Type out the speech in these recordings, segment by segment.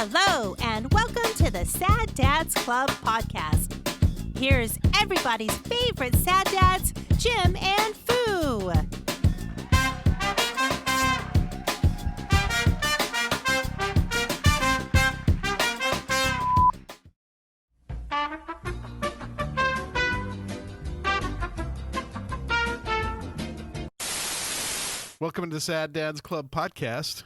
Hello, and welcome to the Sad Dads Club podcast. Here's everybody's favorite sad dads, Jim and Foo. Welcome to the Sad Dads Club podcast.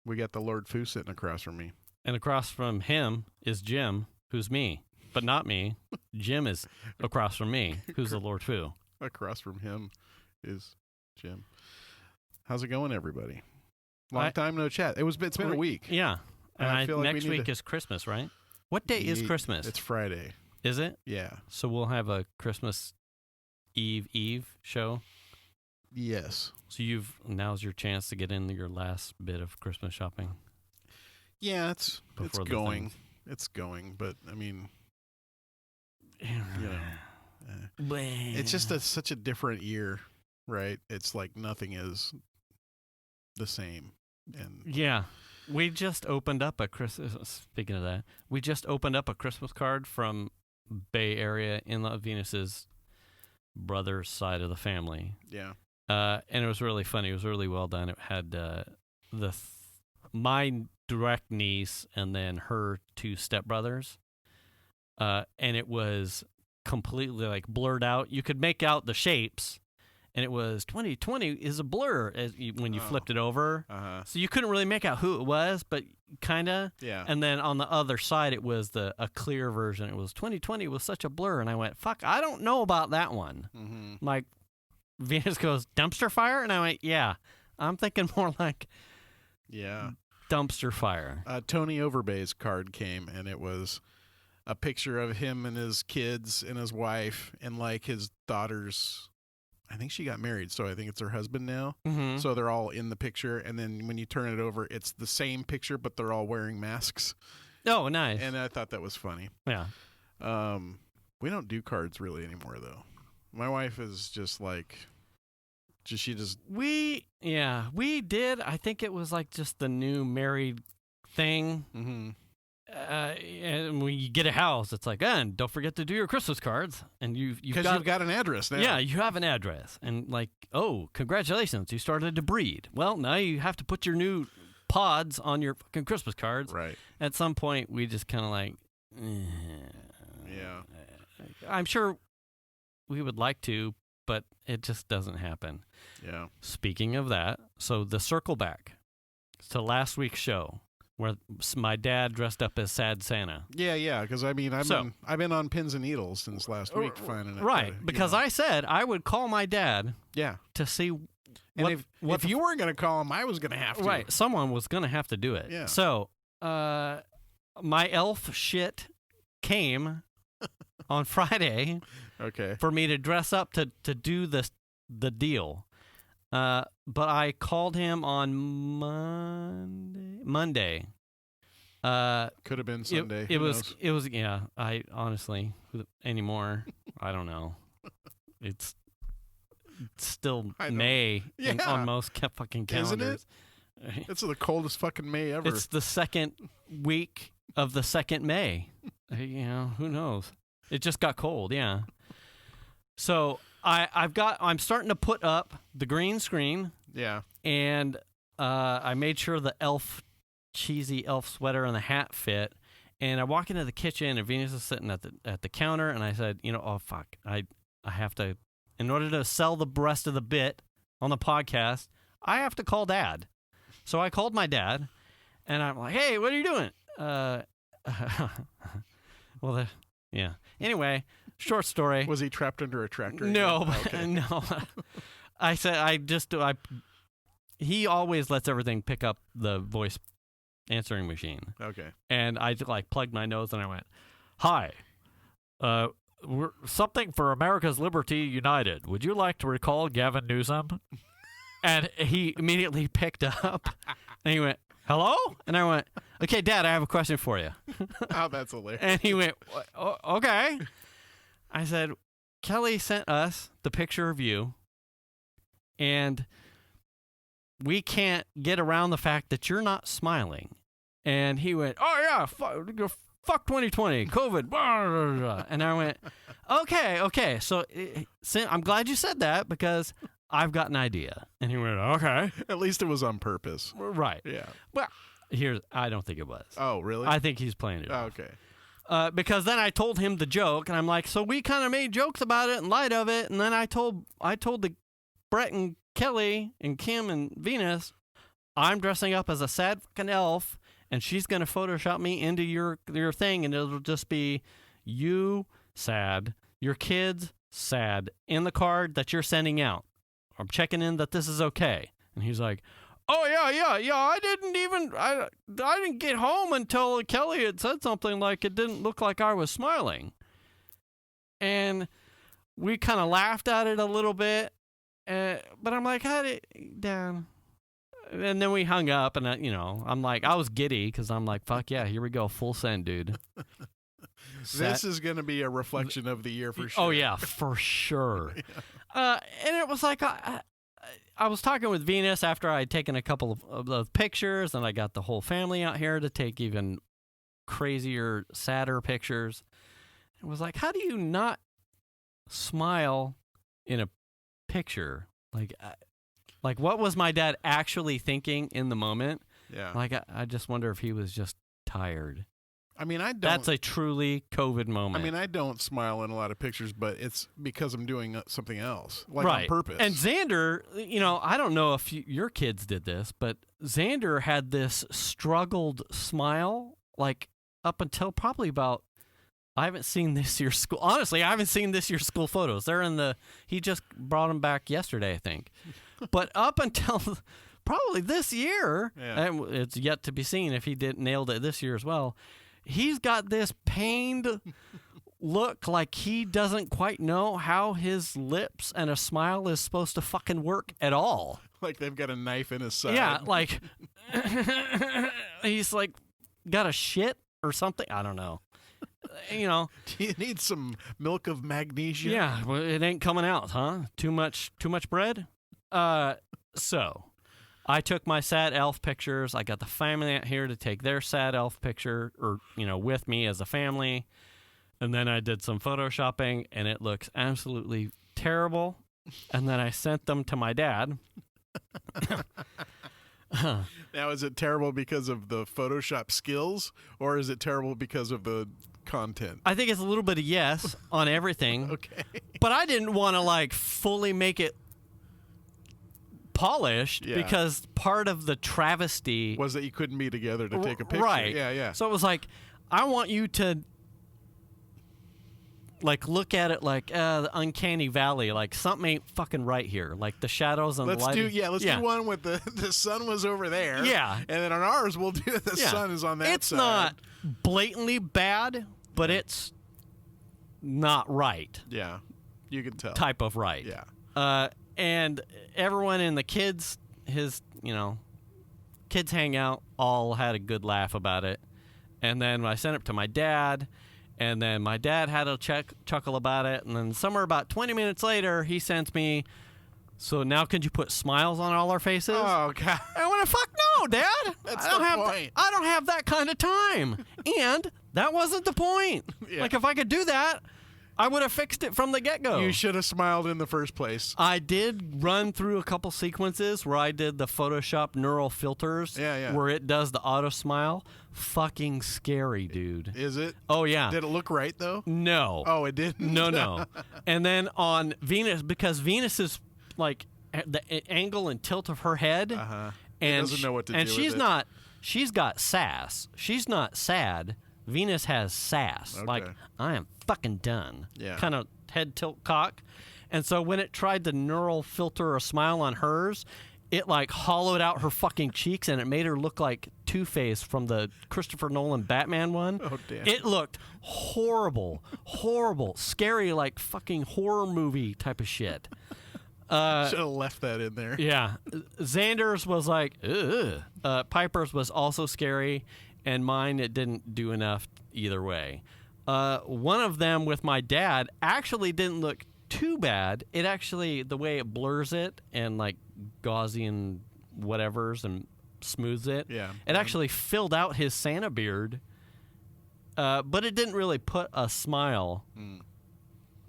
We got the Lord Foo sitting across from me. And across from him is Jim, who's me, but not me. Jim is across from me, who's the Lord Foo. Across from him is Jim. How's it going, everybody? Long time no chat. It's been a week. Yeah. And I feel like next week is Christmas, right? What day is Christmas? It's Friday. Is it? Yeah. So we'll have a Christmas Eve show? Yes. So now's your chance to get in your last bit of Christmas shopping. Yeah, it's going. It's going, but I mean, it's just such a different year, right? It's like nothing is the same. And yeah, we just opened up a Speaking of that, we just opened up a Christmas card from Bay Area in-law Venus's brother's side of the family. Yeah. And it was really funny. It was really well done. It had my direct niece and then her two stepbrothers. And it was completely like blurred out. You could make out the shapes, and it was 2020 is a blur when you flipped it over. Uh-huh. So you couldn't really make out who it was, but kind of. Yeah. And then on the other side, it was a clear version. It was 2020 was such a blur, and I went, "Fuck, I don't know about that one." Mm-hmm. Like. Venus goes, dumpster fire? And I went, yeah. I'm thinking more like dumpster fire. Tony Overbay's card came, and it was a picture of him and his kids and his wife and, like, his daughter's, I think she got married, so I think it's her husband now. Mm-hmm. So they're all in the picture, and then when you turn it over, it's the same picture, but they're all wearing masks. Oh, nice. And I thought that was funny. Yeah. We don't do cards really anymore, though. My wife is just like, we did. I think it was like just the new married thing. Mm-hmm. And when you get a house, it's like, and don't forget to do your Christmas cards. And you've got an address now. Yeah, you have an address. And like, oh, congratulations, you started to breed. Well, now you have to put your new pods on your fucking Christmas cards. Right. At some point, we just kind of like, yeah. I'm sure we would like to, but it just doesn't happen. Yeah. Speaking of that, so the circle back to last week's show where my dad dressed up as Sad Santa. Yeah, because I mean, I've been on pins and needles since last week finding it. Right, because I said I would call my dad. Yeah. To see. If you weren't going to call him, I was going to have to. Right, someone was going to have to do it. Yeah. So, my elf shit came on Friday. Okay. For me to dress up to do the deal. But I called him on Monday. Could have been Sunday. It was yeah, I honestly anymore, I don't know. It's still May on most fucking calendars. Isn't it? It's the coldest fucking May ever. It's the second week of the second May. Who knows? It just got cold, yeah. So I'm starting to put up the green screen. Yeah. And I made sure the cheesy elf sweater and the hat fit. And I walk into the kitchen and Venus is sitting at the counter, and I said, oh fuck, I have to, in order to sell the rest of the bit on the podcast, I have to call Dad. So I called my dad, and I'm like, hey, what are you doing? Yeah. Anyway, short story. Was he trapped under a tractor? No, no. I said he always lets everything pick up the voice answering machine. Okay. And I like plugged my nose and I went, "Hi, we're something for America's Liberty United. Would you like to recall Gavin Newsom?" And he immediately picked up and he went, "Hello?" And I went, "Okay, Dad, I have a question for you." Oh, that's hilarious. And he went, "Okay." I said, "Kelly sent us the picture of you, and we can't get around the fact that you're not smiling. And he went, oh, yeah, fuck 2020, COVID. Blah, blah, blah. And I went, okay. So I'm glad you said that because I've got an idea. And he went, okay. At least it was on purpose. Right. Yeah. Well, I don't think it was. Oh, really? I think he's playing it off. Okay. Because then I told him the joke, and I'm like, so we kind of made jokes about it in light of it, and then I told the Brett and Kelly and Kim and Venus, I'm dressing up as a sad fucking elf, and she's gonna Photoshop me into your thing, and it'll just be you sad, your kids sad in the card that you're sending out. I'm checking in that this is okay. And he's like, oh yeah. I didn't get home until Kelly had said something like it didn't look like I was smiling. And we kind of laughed at it a little bit, but I'm like, down. And then we hung up, and I'm like, I was giddy because I'm like, fuck yeah, here we go, full send, dude. This is going to be a reflection of the year for sure. Oh yeah, for sure. Yeah. And it was like I was talking with Venus after I had taken a couple of those pictures, and I got the whole family out here to take even crazier, sadder pictures. It was like, how do you not smile in a picture? Like what was my dad actually thinking in the moment? Yeah. Like, I just wonder if he was just tired. I mean, I don't. That's a truly COVID moment. I mean, I don't smile in a lot of pictures, but it's because I'm doing something else, like right. on purpose. And Zander, I don't know if your kids did this, but Zander had this struggled smile, like up until probably about, I haven't seen this year's school. Honestly, I haven't seen this year's school photos. They're he just brought them back yesterday, I think. But up until probably this year, and it's yet to be seen if he nailed it this year as well. He's got this pained look like he doesn't quite know how his lips and a smile is supposed to fucking work at all. Like they've got a knife in his side. Yeah, like he's like got a shit or something. I don't know. Do you need some milk of magnesia? Yeah, well, it ain't coming out, huh? Too much bread? So I took my sad elf pictures. I got the family out here to take their sad elf picture with me as a family. And then I did some photoshopping, and it looks absolutely terrible. And then I sent them to my dad. Now, is it terrible because of the Photoshop skills, or is it terrible because of the content? I think it's a little bit of yes on everything. Okay. But I didn't want to fully make it polished because part of the travesty was that you couldn't be together to take a picture. Right. Yeah. So it was like, I want you to look at it like the uncanny valley, like something ain't fucking right here, like the shadows and the lighting. Let's do one with the sun was over there. Yeah. And then on ours we'll do the sun is on that side. It's not blatantly bad, but it's not right. Yeah. You can tell. Type of right. Yeah. And everyone in the kids hangout all had a good laugh about it. And then I sent it to my dad, and then my dad had a chuckle about it. And then somewhere about 20 minutes later, he sends me, so now can you put smiles on all our faces? Oh, God. I went, fuck no, Dad. That's the point. I don't have that kind of time. And that wasn't the point. Yeah. Like, if I could do that, I would have fixed it from the get-go. You should have smiled in the first place. I did run through a couple sequences where I did the Photoshop neural filters where it does the auto smile. Fucking scary, dude. Is it? Oh, yeah. Did it look right, though? No. Oh, it didn't? No. And then on Venus, because Venus is like the angle and tilt of her head. Uh-huh. And doesn't know what to do and with she's it. not, she's got sass. She's not sad. Venus has sass. Okay. Like, I am fucking done. Yeah. Kind of head tilt cock. And so when it tried to neural filter a smile on hers, it hollowed out her fucking cheeks, and it made her look like Two-Face from the Christopher Nolan Batman one. Oh, damn. It looked horrible, scary, like fucking horror movie type of shit. Should have left that in there. Yeah. Xander's was like, ugh. Piper's was also scary, and mine, it didn't do enough either way. One of them with my dad actually didn't look too bad. It actually, the way it blurs it and Gaussian whatevers and smooths it. Yeah. It actually filled out his Santa beard, but it didn't really put a smile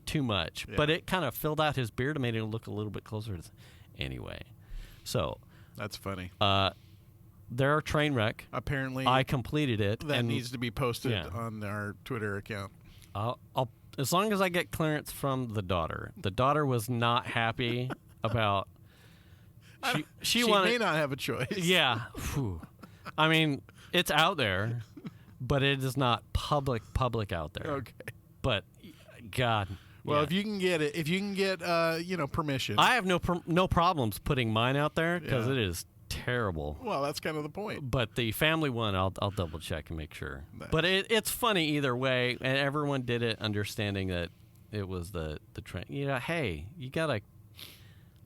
too much. Yeah. But it kind of filled out his beard and made it look a little bit closer. Anyway, so That's funny. they're a train wreck. Apparently, I completed it. that and needs to be posted Yeah. on our Twitter account. I'll as long as I get clearance from the daughter. The daughter was not happy about. She wanted. may not have a choice. Yeah. Whew. I mean, it's out there, but it is not public out there. Okay. But God. Well, yeah. if you can get it, permission. I have no problems putting mine out there because Yeah. it is terrible. Well, that's kind of the point. But the family one, I'll double check and make sure. Nice. But it's funny either way, and everyone did it understanding that it was the train. Hey, you gotta.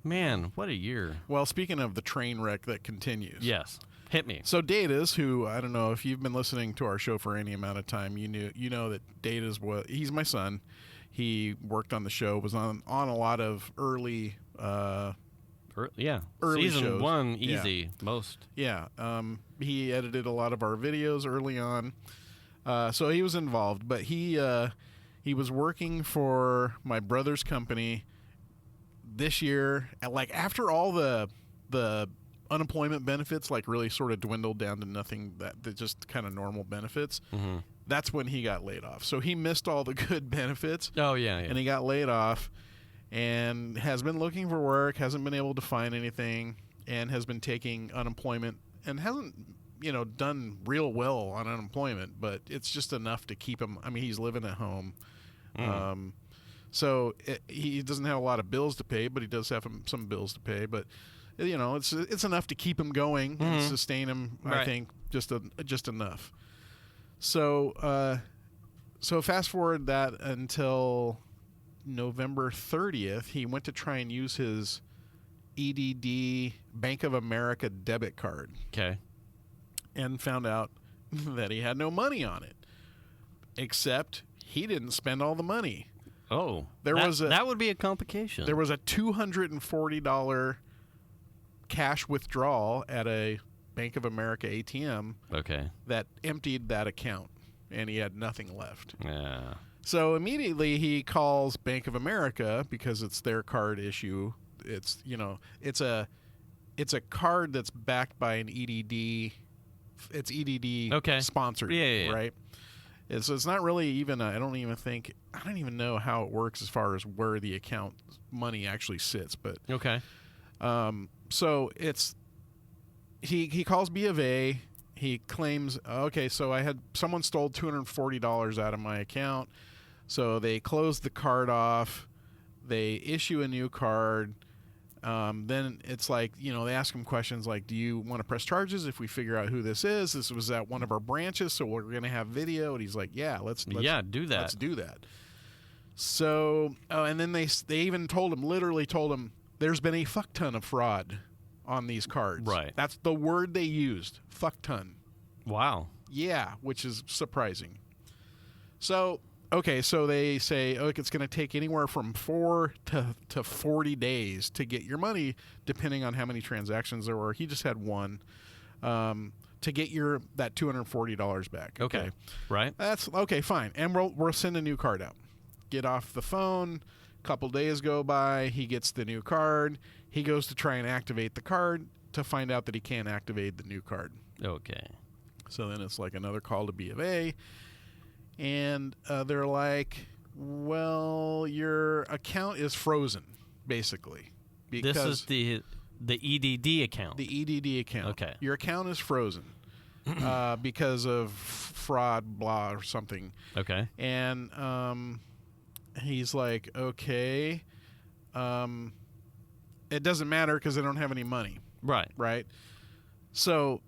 Man, what a year! Well, speaking of the train wreck that continues. Yes, hit me. So Dataz, who I don't know if you've been listening to our show for any amount of time, you know that Dataz he's my son. He worked on the show, was on a lot of early early Season shows. 1, easy, most. Yeah. He edited a lot of our videos early on. So he was involved, but he was working for my brother's company this year. Like after all the unemployment benefits like really sort of dwindled down to nothing, that just kind of normal benefits. Mm-hmm. That's when he got laid off. So he missed all the good benefits. Oh yeah. And he got laid off and has been looking for work, hasn't been able to find anything, and has been taking unemployment and hasn't, done real well on unemployment, but it's just enough to keep him. I mean, he's living at home. So he doesn't have a lot of bills to pay, but he does have some bills to pay, but it's enough to keep him going and sustain him, Right. I think, just enough. So fast forward that until November 30th, he went to try and use his EDD Bank of America debit card. Okay. And found out that he had no money on it, except he didn't spend all the money. Oh, that would be a complication. There was a $240 cash withdrawal at a Bank of America ATM. Okay. That emptied that account, and he had nothing left. Yeah. So immediately he calls Bank of America because it's their card issue. It's a card that's backed by an EDD. It's EDD sponsored, yeah. right? So it's not really even. I don't even know how it works as far as where the account money actually sits. But okay. So it's he calls B of A. He claims, so I had someone stole $240 out of my account. So they close the card off. They issue a new card. Then it's like, they ask him questions like, do you want to press charges if we figure out who this is? This was at one of our branches, so we're going to have video. And he's like, yeah, let's do that. Let's do that. So, and then they even literally told him, there's been a fuck ton of fraud on these cards. Right. That's the word they used, fuck ton. Wow. Yeah, which is surprising. So, so they say, it's going to take anywhere from 4 to 40 days to get your money, depending on how many transactions there were. He just had one, to get that $240 back. Okay. Right. That's okay, fine. And we'll send a new card out. Get off the phone. A couple days go by. He gets the new card. He goes to try and activate the card to find out that he can't activate the new card. Okay. So then it's like another call to B of A. And they're like, well, your account is frozen, basically. Because this is the EDD account. The EDD account. Okay. Your account is frozen because of fraud, blah, or something. Okay. And he's like, okay. It doesn't matter because I don't have any money. Right. Right? So,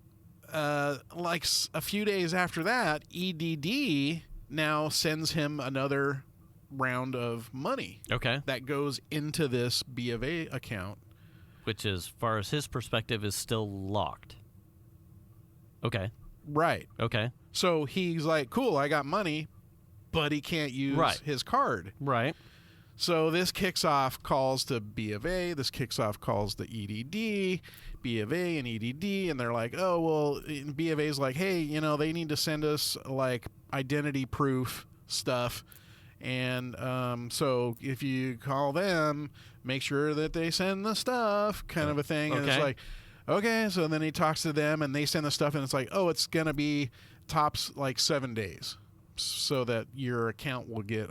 like a few days after that, EDD now sends him another round of money. Okay. That goes into this B of A account. Which, as far as his perspective, is still locked. Okay. Right. Okay. So he's like, cool, I got money, but he can't use his card. Right. So this kicks off calls to B of A. This kicks off calls to EDD, B of A and EDD. And they're like, oh, well, B of A's like, hey, they need to send us like identity proof stuff. And so if you call them, make sure that they send the stuff kind of a thing. And it's like, okay. So then he talks to them and they send the stuff and it's like, oh, it's going to be tops like 7 days so that your account will get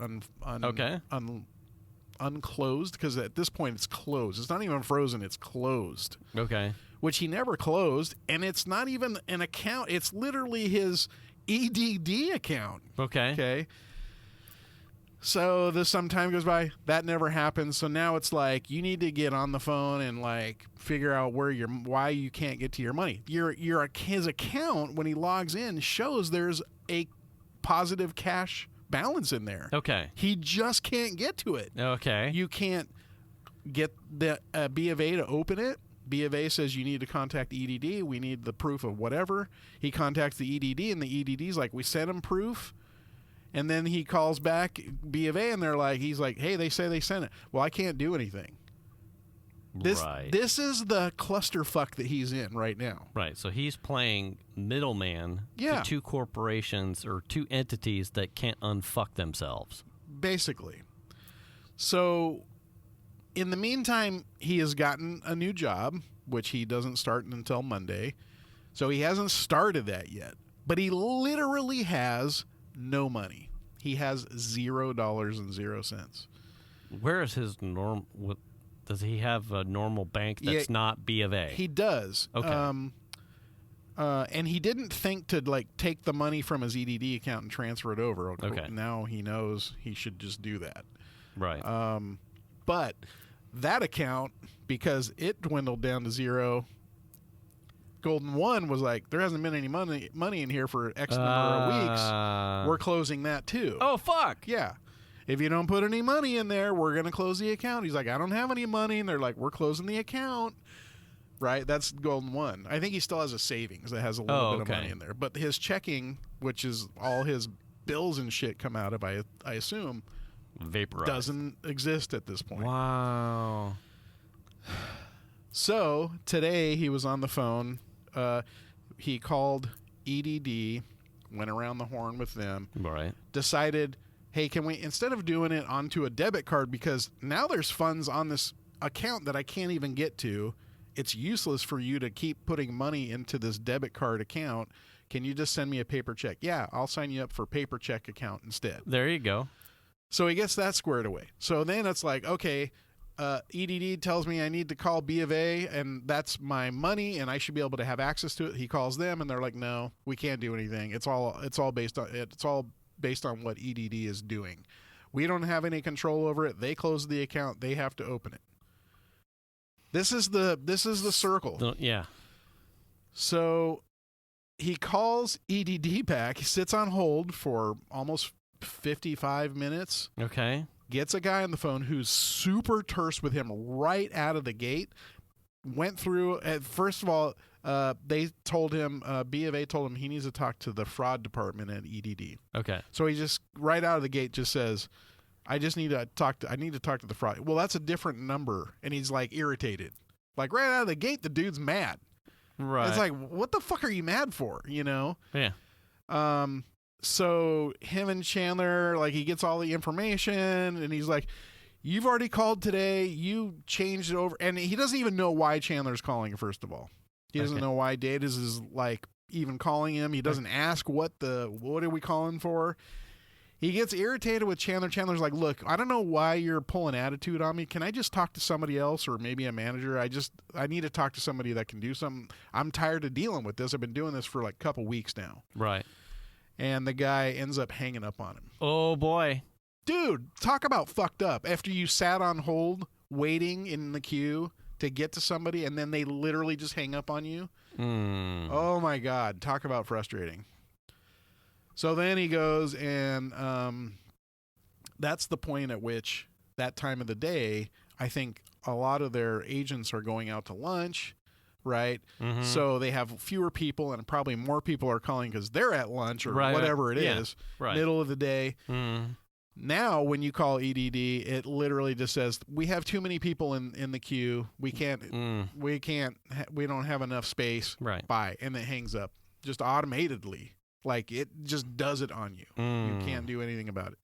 unclosed, because at this point it's closed. It's not even frozen, it's closed. Okay. Which he never closed, and it's not even an account. It's literally his EDD account. Okay. So some time goes by. That never happens. So now it's like you need to get on the phone and like figure out why you can't get to your money. His account, when he logs in, shows there's a positive cash balance in there. Okay. He just can't get to it. Okay. You can't get the B of A to open it. B of A says you need to contact EDD. We need the proof of whatever. He contacts the EDD, and the EDD's like, we sent him proof. And then he calls back B of A, and he's like, hey, they say they sent it. Well, I can't do anything. This is the clusterfuck that he's in right now. Right. So he's playing middleman to two corporations or two entities that can't unfuck themselves. Basically. So in the meantime, he has gotten a new job, which he doesn't start until Monday. So he hasn't started that yet. But he literally has no money. He has $0.00. Where is his norm? Does he have a normal bank that's not B of A? He does. Okay. And he didn't think to like take the money from his EDD account and transfer it over. Okay. Now he knows he should just do that. Right. But that account, because it dwindled down to zero, Golden One was like, there hasn't been any money in here for X number of weeks. We're closing that too. Oh, fuck. Yeah. If you don't put any money in there, we're going to close the account. He's like, I don't have any money. And they're like, we're closing the account. Right? That's Golden One. I think he still has a savings that has a little bit of money in there. But his checking, which is all his bills and shit come out of, I assume, vaporized, doesn't exist at this point. Wow. So today he was on the phone. He called EDD, went around the horn with them, right? Decided, hey, can we, instead of doing it onto a debit card, because now there's funds on this account that I can't even get to, it's useless for you to keep putting money into this debit card account. Can you just send me a paper check? Yeah, I'll sign you up for paper check account instead. There you go. So he gets that squared away. So then it's like, okay, EDD tells me I need to call B of A, and that's my money, and I should be able to have access to it. He calls them, and they're like, no, we can't do anything. It's all based on what EDD is doing. We don't have any control over it. They close the account. They have to open it. This is the circle. Yeah. So he calls EDD back. He sits on hold for almost 55 minutes. Okay. Gets a guy on the phone who's super terse with him right out of the gate. Went through, first of all, they told him, B of A told him he needs to talk to the fraud department at EDD. Okay. So he just, right out of the gate, just says, I need to talk to the fraud. Well, that's a different number. And he's like irritated. Like right out of the gate, the dude's mad. Right. It's like, what the fuck are you mad for? You know? Yeah. So him and Chandler, like, he gets all the information and he's like, you've already called today. You changed it over. And he doesn't even know why Chandler's calling, first of all. He doesn't know why Dataz is like even calling him. He doesn't ask what are we calling for? He gets irritated with Chandler. Chandler's like, look, I don't know why you're pulling attitude on me. Can I just talk to somebody else or maybe a manager? I need to talk to somebody that can do something. I'm tired of dealing with this. I've been doing this for like a couple weeks now. Right. And the guy ends up hanging up on him. Oh, boy. Dude, talk about fucked up. After you sat on hold waiting in the queue to get to somebody and then they literally just hang up on you. Oh, my God. Talk about frustrating. So then he goes and that's the point at which that time of the day, I think a lot of their agents are going out to lunch, right? Mm-hmm. So they have fewer people and probably more people are calling because they're at lunch or whatever it is. Right. Middle of the day. Mm-hmm. Now, when you call EDD, it literally just says, we have too many people in the queue. We don't have enough space. Right. Bye. And it hangs up just automatedly. Like, it just does it on you. You can't do anything about it.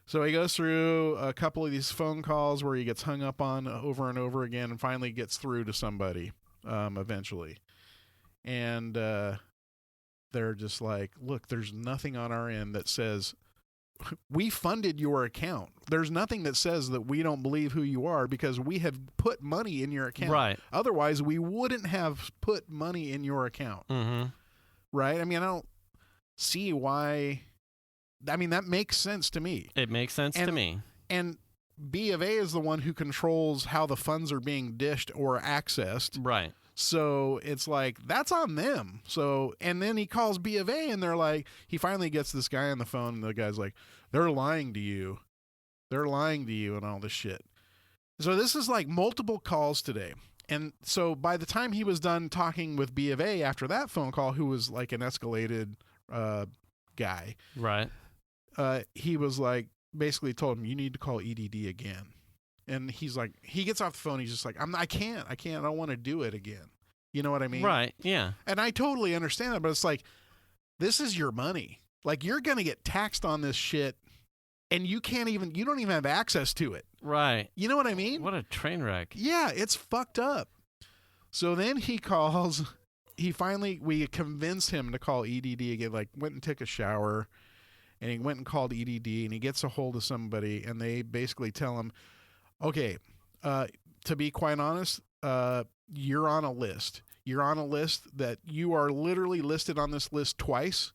So he goes through a couple of these phone calls where he gets hung up on over and over again and finally gets through to somebody eventually. And they're just like, look, there's nothing on our end that says we funded your account. There's nothing that says that we don't believe who you are because we have put money in your account. Right. Otherwise, we wouldn't have put money in your account. Mm-hmm. Right? I mean, I don't see why. I mean, that makes sense to me. It makes sense to me. And B of A is the one who controls how the funds are being dished or accessed. Right. So it's like, that's on them. So, and then he calls B of A and they're like, he finally gets this guy on the phone and the guy's like, they're lying to you. They're lying to you and all this shit. So this is like multiple calls today. And so by the time he was done talking with B of A after that phone call, who was like an escalated guy. Right. He was like, basically told him, you need to call EDD again. And he's like, he gets off the phone. He's just like, I can't. I don't want to do it again. You know what I mean? Right. Yeah. And I totally understand that, but it's like, this is your money. Like, you're going to get taxed on this shit and you don't even have access to it. Right. You know what I mean? What a train wreck. Yeah, it's fucked up. So then he calls, we convinced him to call EDD again, like went and took a shower and he went and called EDD and he gets a hold of somebody and they basically tell him, okay, to be quite honest, you're on a list. You're on a list that you are literally listed on this list twice.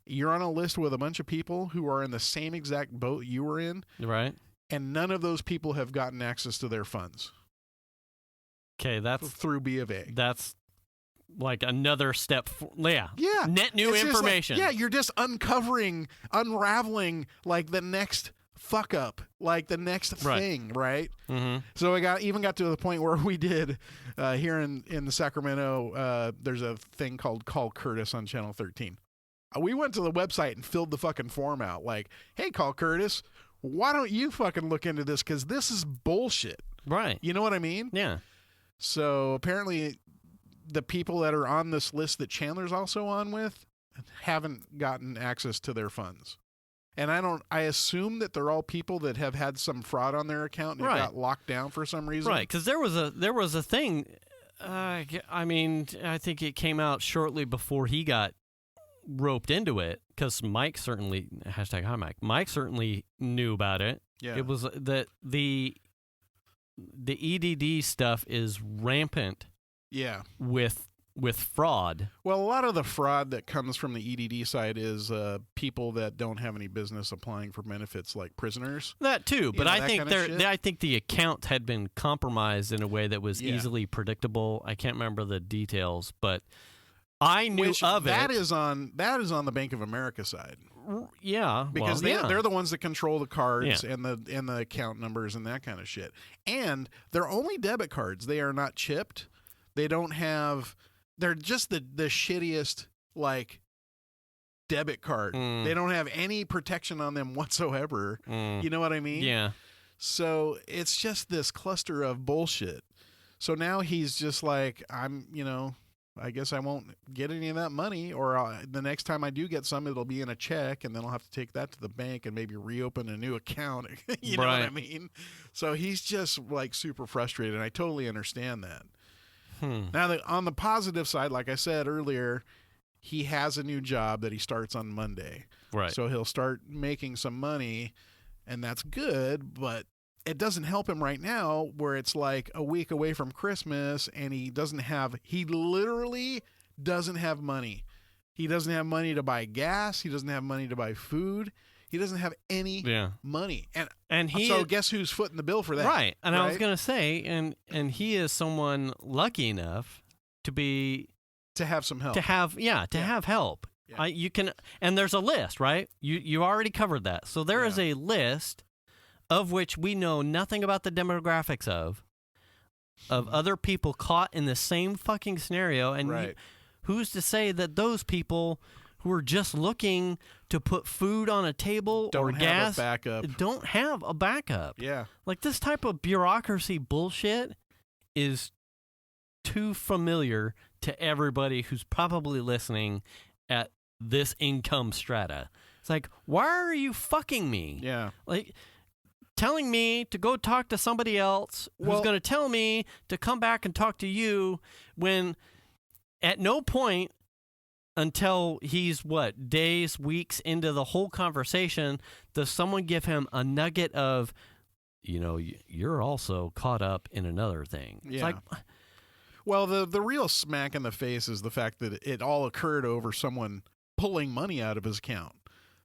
You're on a list with a bunch of people who are in the same exact boat you were in. Right. And none of those people have gotten access to their funds. Okay, that's through B of A. That's like another step. Yeah. Net new It's information. Like, you're just unraveling like the next fuck up, like the next thing, right? Mm-hmm. So I even got to the point where we did here in the Sacramento. There's a thing called Call Curtis on Channel 13. We went to the website and filled the fucking form out. Like, hey, Call Curtis, why don't you fucking look into this? Because this is bullshit. Right. You know what I mean? Yeah. So apparently the people that are on this list that Chandler's also on with haven't gotten access to their funds. And I assume that they're all people that have had some fraud on their account and it got locked down for some reason. Right, because there was a thing. I mean, I think it came out shortly before he got roped into it, because Mike certainly #Hi Mike. Mike certainly knew about it. Yeah, it was that the EDD stuff is rampant. Yeah, with fraud. Well, a lot of the fraud that comes from the EDD side is people that don't have any business applying for benefits, like prisoners. That too, but I think I think the account had been compromised in a way that was easily predictable. I can't remember the details, but I knew of it. That is on the Bank of America side. Yeah, because they're the ones that control the cards and the account numbers and that kind of shit. And they're only debit cards. They are not chipped. They don't have. They're just the shittiest, like, debit card. They don't have any protection on them whatsoever. You know what I mean? Yeah. So it's just this cluster of bullshit. So now he's just like, I guess I won't get any of that money, or the next time I do get some, it'll be in a check, and then I'll have to take that to the bank and maybe reopen a new account. You know what I mean? So he's just, like, super frustrated, and I totally understand that. Now, on the positive side, like I said earlier, he has a new job that he starts on Monday. Right. So he'll start making some money, and that's good, but it doesn't help him right now where it's like a week away from Christmas, and he literally doesn't have money. He doesn't have money to buy gas. He doesn't have money to buy food. He doesn't have any money. So guess who's footing the bill for that? Right. And I was going to say, and he is someone lucky enough to have some help. To have help. Yeah. You can, and there's a list, right? You already covered that. So there is a list of which we know nothing about the demographics of other people caught in the same fucking scenario. And who's to say that those people who are just looking to put food on a table or gas. Don't have a backup. Don't have a backup. Yeah. Like this type of bureaucracy bullshit is too familiar to everybody who's probably listening at this income strata. It's like, why are you fucking me? Yeah. Like, telling me to go talk to somebody else who's going to tell me to come back and talk to you when at no point until he's, days, weeks into the whole conversation, does someone give him a nugget of, you're also caught up in another thing. Yeah. It's like, well, the real smack in the face is the fact that it all occurred over someone pulling money out of his account.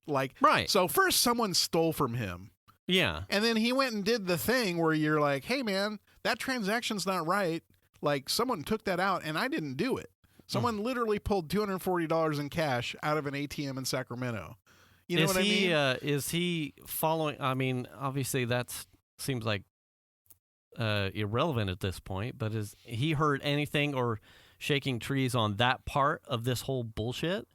Like, right. So first someone stole from him. Yeah. And then he went and did the thing where you're like, hey, man, that transaction's not right. Like, someone took that out, and I didn't do it. Someone literally pulled $240 in cash out of an ATM in Sacramento. You know what I mean? Is he following? I mean, obviously that seems like irrelevant at this point, but has he heard anything or shaking trees on that part of this whole bullshit?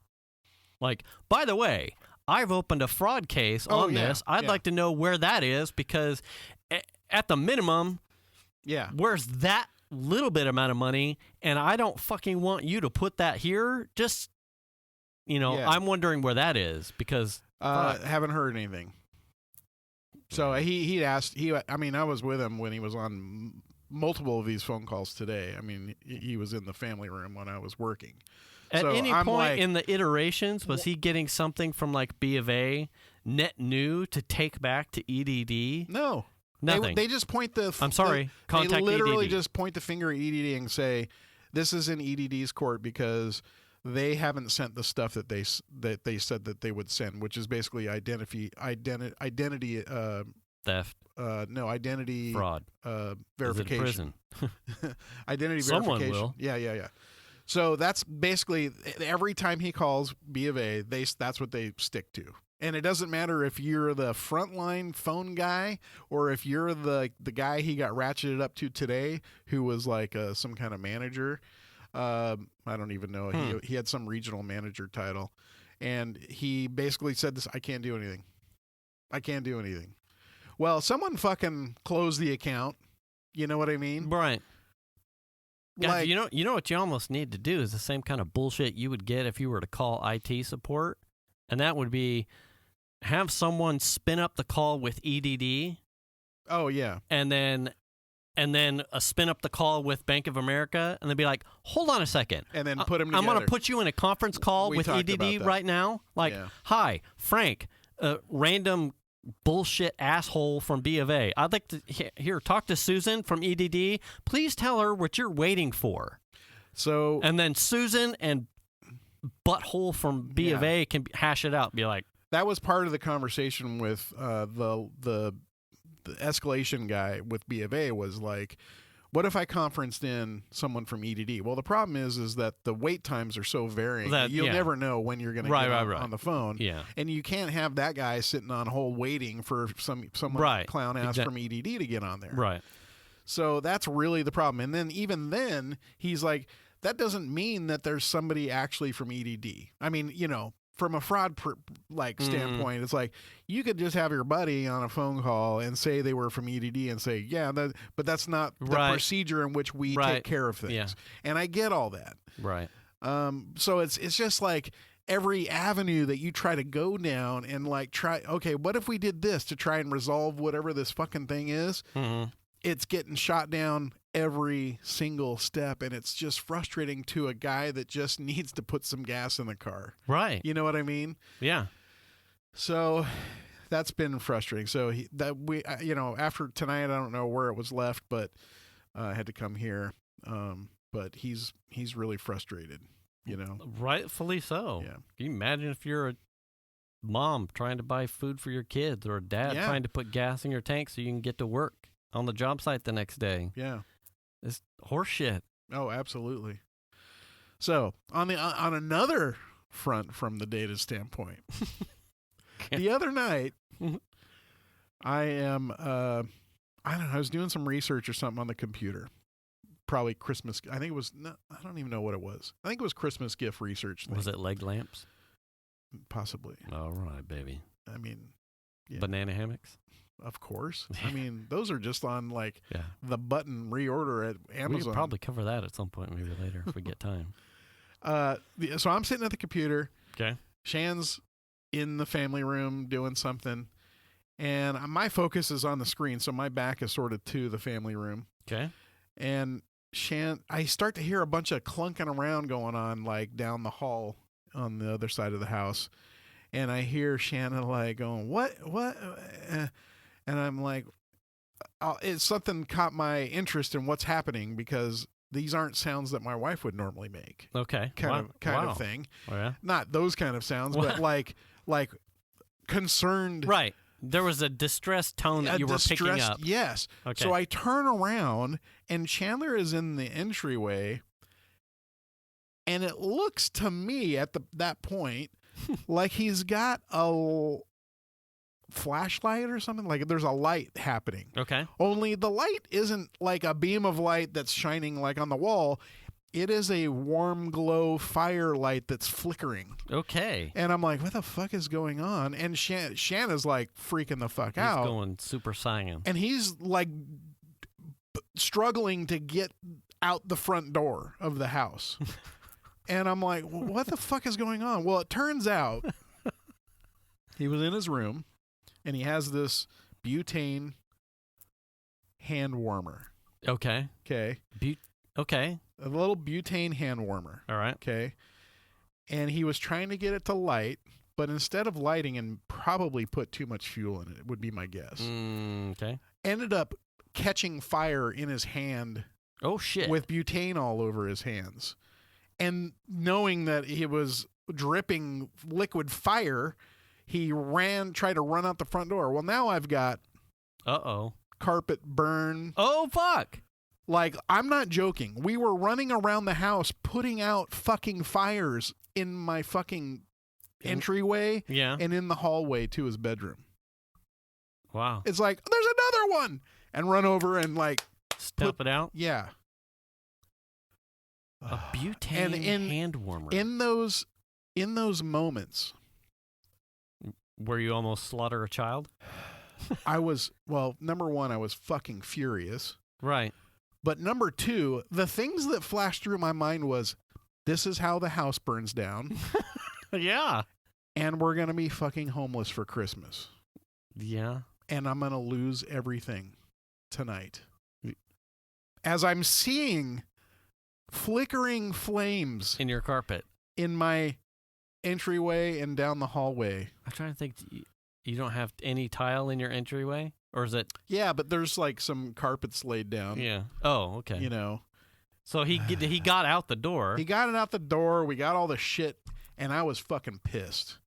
Like, by the way, I've opened a fraud case on this. I'd like to know where that is because at the minimum, where's that little bit amount of money? And I don't fucking want you to put that here. Just, I'm wondering where that is because haven't heard anything. So he asked, I was with him when he was on multiple of these phone calls today. I mean, he was in the family room when I was working. At any point in the iterations, was he getting something from like B of A net new to take back to EDD? No. Nothing. They just point the... Contact They literally EDD. just point the finger at EDD and say, this is in EDD's court because they haven't sent the stuff that they said that they would send, which is basically identity theft. No, identity fraud. Verification. Is it prison? Identity Someone verification. will. Yeah. So that's basically every time he calls B of A, that's what they stick to. And it doesn't matter if you're the frontline phone guy or if you're the guy he got ratcheted up to today who was like some kind of manager. I don't even know. He had some regional manager title. And he basically said this, I can't do anything. Well, someone fucking closed the account. You know what I mean? Right. Like, you know what you almost need to do is the same kind of bullshit you would get if you were to call IT support. And that would be have someone spin up the call with EDD. Oh, yeah. And then spin up the call with Bank of America, and they'd be like, hold on a second. And then put them together. I'm going to put you in a conference call with EDD right now. Like, hi, Frank, random bullshit asshole from B of A. I'd like to talk to Susan from EDD. Please tell her what you're waiting for. So, and then Susan and butthole from B of A can hash it out. Be like, that was part of the conversation with the escalation guy with B of A was like, what if I conferenced in someone from EDD? Well, the problem is that the wait times are so varying that you'll never know when you're going to get on the phone. Yeah. And you can't have that guy sitting on hold waiting for someone clown ass from EDD to get on there. Right. So that's really the problem. And then even then, he's like, that doesn't mean that there's somebody actually from EDD. I mean, from a fraud standpoint, it's like you could just have your buddy on a phone call and say they were from EDD and say, but that's not the procedure in which we take care of things. Yeah. And I get all that. Right. So it's just like every avenue that you try to go down and okay, what if we did this to try and resolve whatever this fucking thing is? Mm-hmm. It's getting shot down every single step, and it's just frustrating to a guy that just needs to put some gas in the car. Right. You know what I mean? Yeah. So that's been frustrating. So after tonight, I don't know where it was left, but I had to come here. But he's really frustrated, Rightfully so. Yeah. Can you imagine if you're a mom trying to buy food for your kids or a dad trying to put gas in your tank so you can get to work on the job site the next day? Yeah. It's horse shit. Oh, absolutely. So on another front from the data standpoint, the other night, I was doing some research or something on the computer. Probably Christmas. I think it was, I don't even know what it was. I think it was Christmas gift research thing. Was it leg lamps? Possibly. All right, baby. I mean, yeah, Banana hammocks? of course. I mean, those are just on like Yeah. the button reorder at We Amazon. could probably cover that at some point, maybe later if we get time. So I'm sitting at the computer. Okay. Shan's in the family room doing something, and my focus is on the screen, so my back is sort of to the family room. Okay. And I start to hear a bunch of clunking around going on, like down the hall on the other side of the house. And I hear Shanna like going, what? And I'm like, it's something caught my interest in what's happening because these aren't sounds that my wife would normally make. Okay. Kind of thing. Oh, yeah. Not those kind of sounds, but like concerned. Right. There was a distressed tone that you were picking up. Yes. Okay. So I turn around and Chandler is in the entryway, and it looks to me at that point like he's got a flashlight or something. Like there's a light happening. Okay. Only the light isn't like a beam of light that's shining like on the wall. It is a warm glow firelight that's flickering. Okay. And I'm like, what the fuck is going on? And Shanna's like freaking the fuck out. He's going Super Saiyan. And he's like struggling to get out the front door of the house. And I'm like, what the fuck is going on? Well, it turns out he was in his room and he has this butane hand warmer. Okay. Okay. Okay. A little butane hand warmer. All right. Okay. And he was trying to get it to light, but instead of lighting and probably put too much fuel in it, would be my guess. Okay. Ended up catching fire in his hand. Oh, shit. With butane all over his hands. And knowing that he was dripping liquid fire, he tried to run out the front door. Well, now I've got carpet burn. Oh, fuck. Like, I'm not joking. We were running around the house putting out fucking fires in my fucking entryway and in the hallway to his bedroom. Wow. It's like, there's another one! And run over and, like... Stomp it out? Yeah. A butane hand warmer. In those moments... Were you almost slaughter a child? I was... Well, number one, I was fucking furious. Right. But number two, the things that flashed through my mind was, this is how the house burns down. Yeah. And we're going to be fucking homeless for Christmas. Yeah. And I'm going to lose everything tonight. As I'm seeing flickering flames in your carpet, in my entryway and down the hallway. I'm trying to think, you don't have any tile in your entryway? Or is it? Yeah, but there's like some carpets laid down. Yeah. Oh, okay. You know. So he got out the door. He got it out the door. We got all the shit, and I was fucking pissed.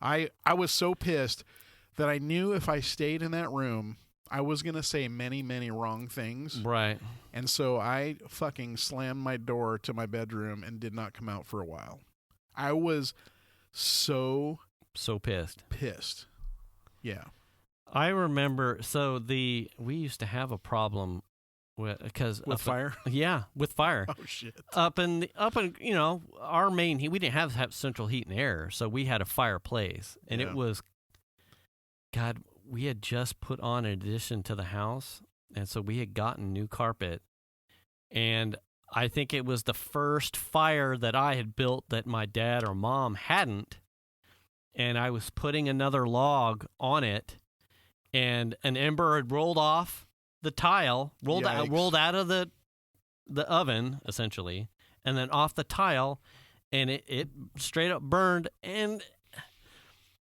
I was so pissed that I knew if I stayed in that room, I was going to say many, many wrong things. Right. And so I fucking slammed my door to my bedroom and did not come out for a while. I was so pissed. Pissed. Yeah. I remember, we used to have a problem with fire. Yeah, with fire. Oh shit! Up in our main heat, we didn't have central heat and air, so we had a fireplace, and it was, God, we had just put on an addition to the house, and so we had gotten new carpet, and I think it was the first fire that I had built that my dad or mom hadn't, and I was putting another log on it. And an ember had rolled off the tile, rolled out of the oven, essentially, and then off the tile, and it straight up burned. And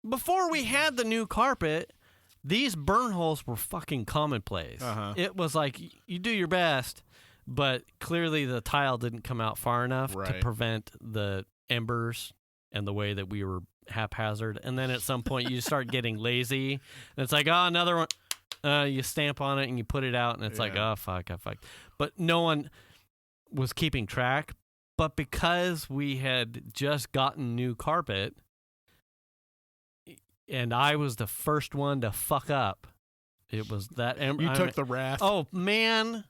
before we had the new carpet, these burn holes were fucking commonplace. Uh-huh. It was like, you do your best, but clearly the tile didn't come out far enough to prevent the embers and the way that we were haphazard. And then at some point you start getting lazy, and it's like, oh, another one. You stamp on it and you put it out, and it's like, oh, fuck. But no one was keeping track. But because we had just gotten new carpet, and I was the first one to fuck up, it was that. You took the wrath. Oh, man.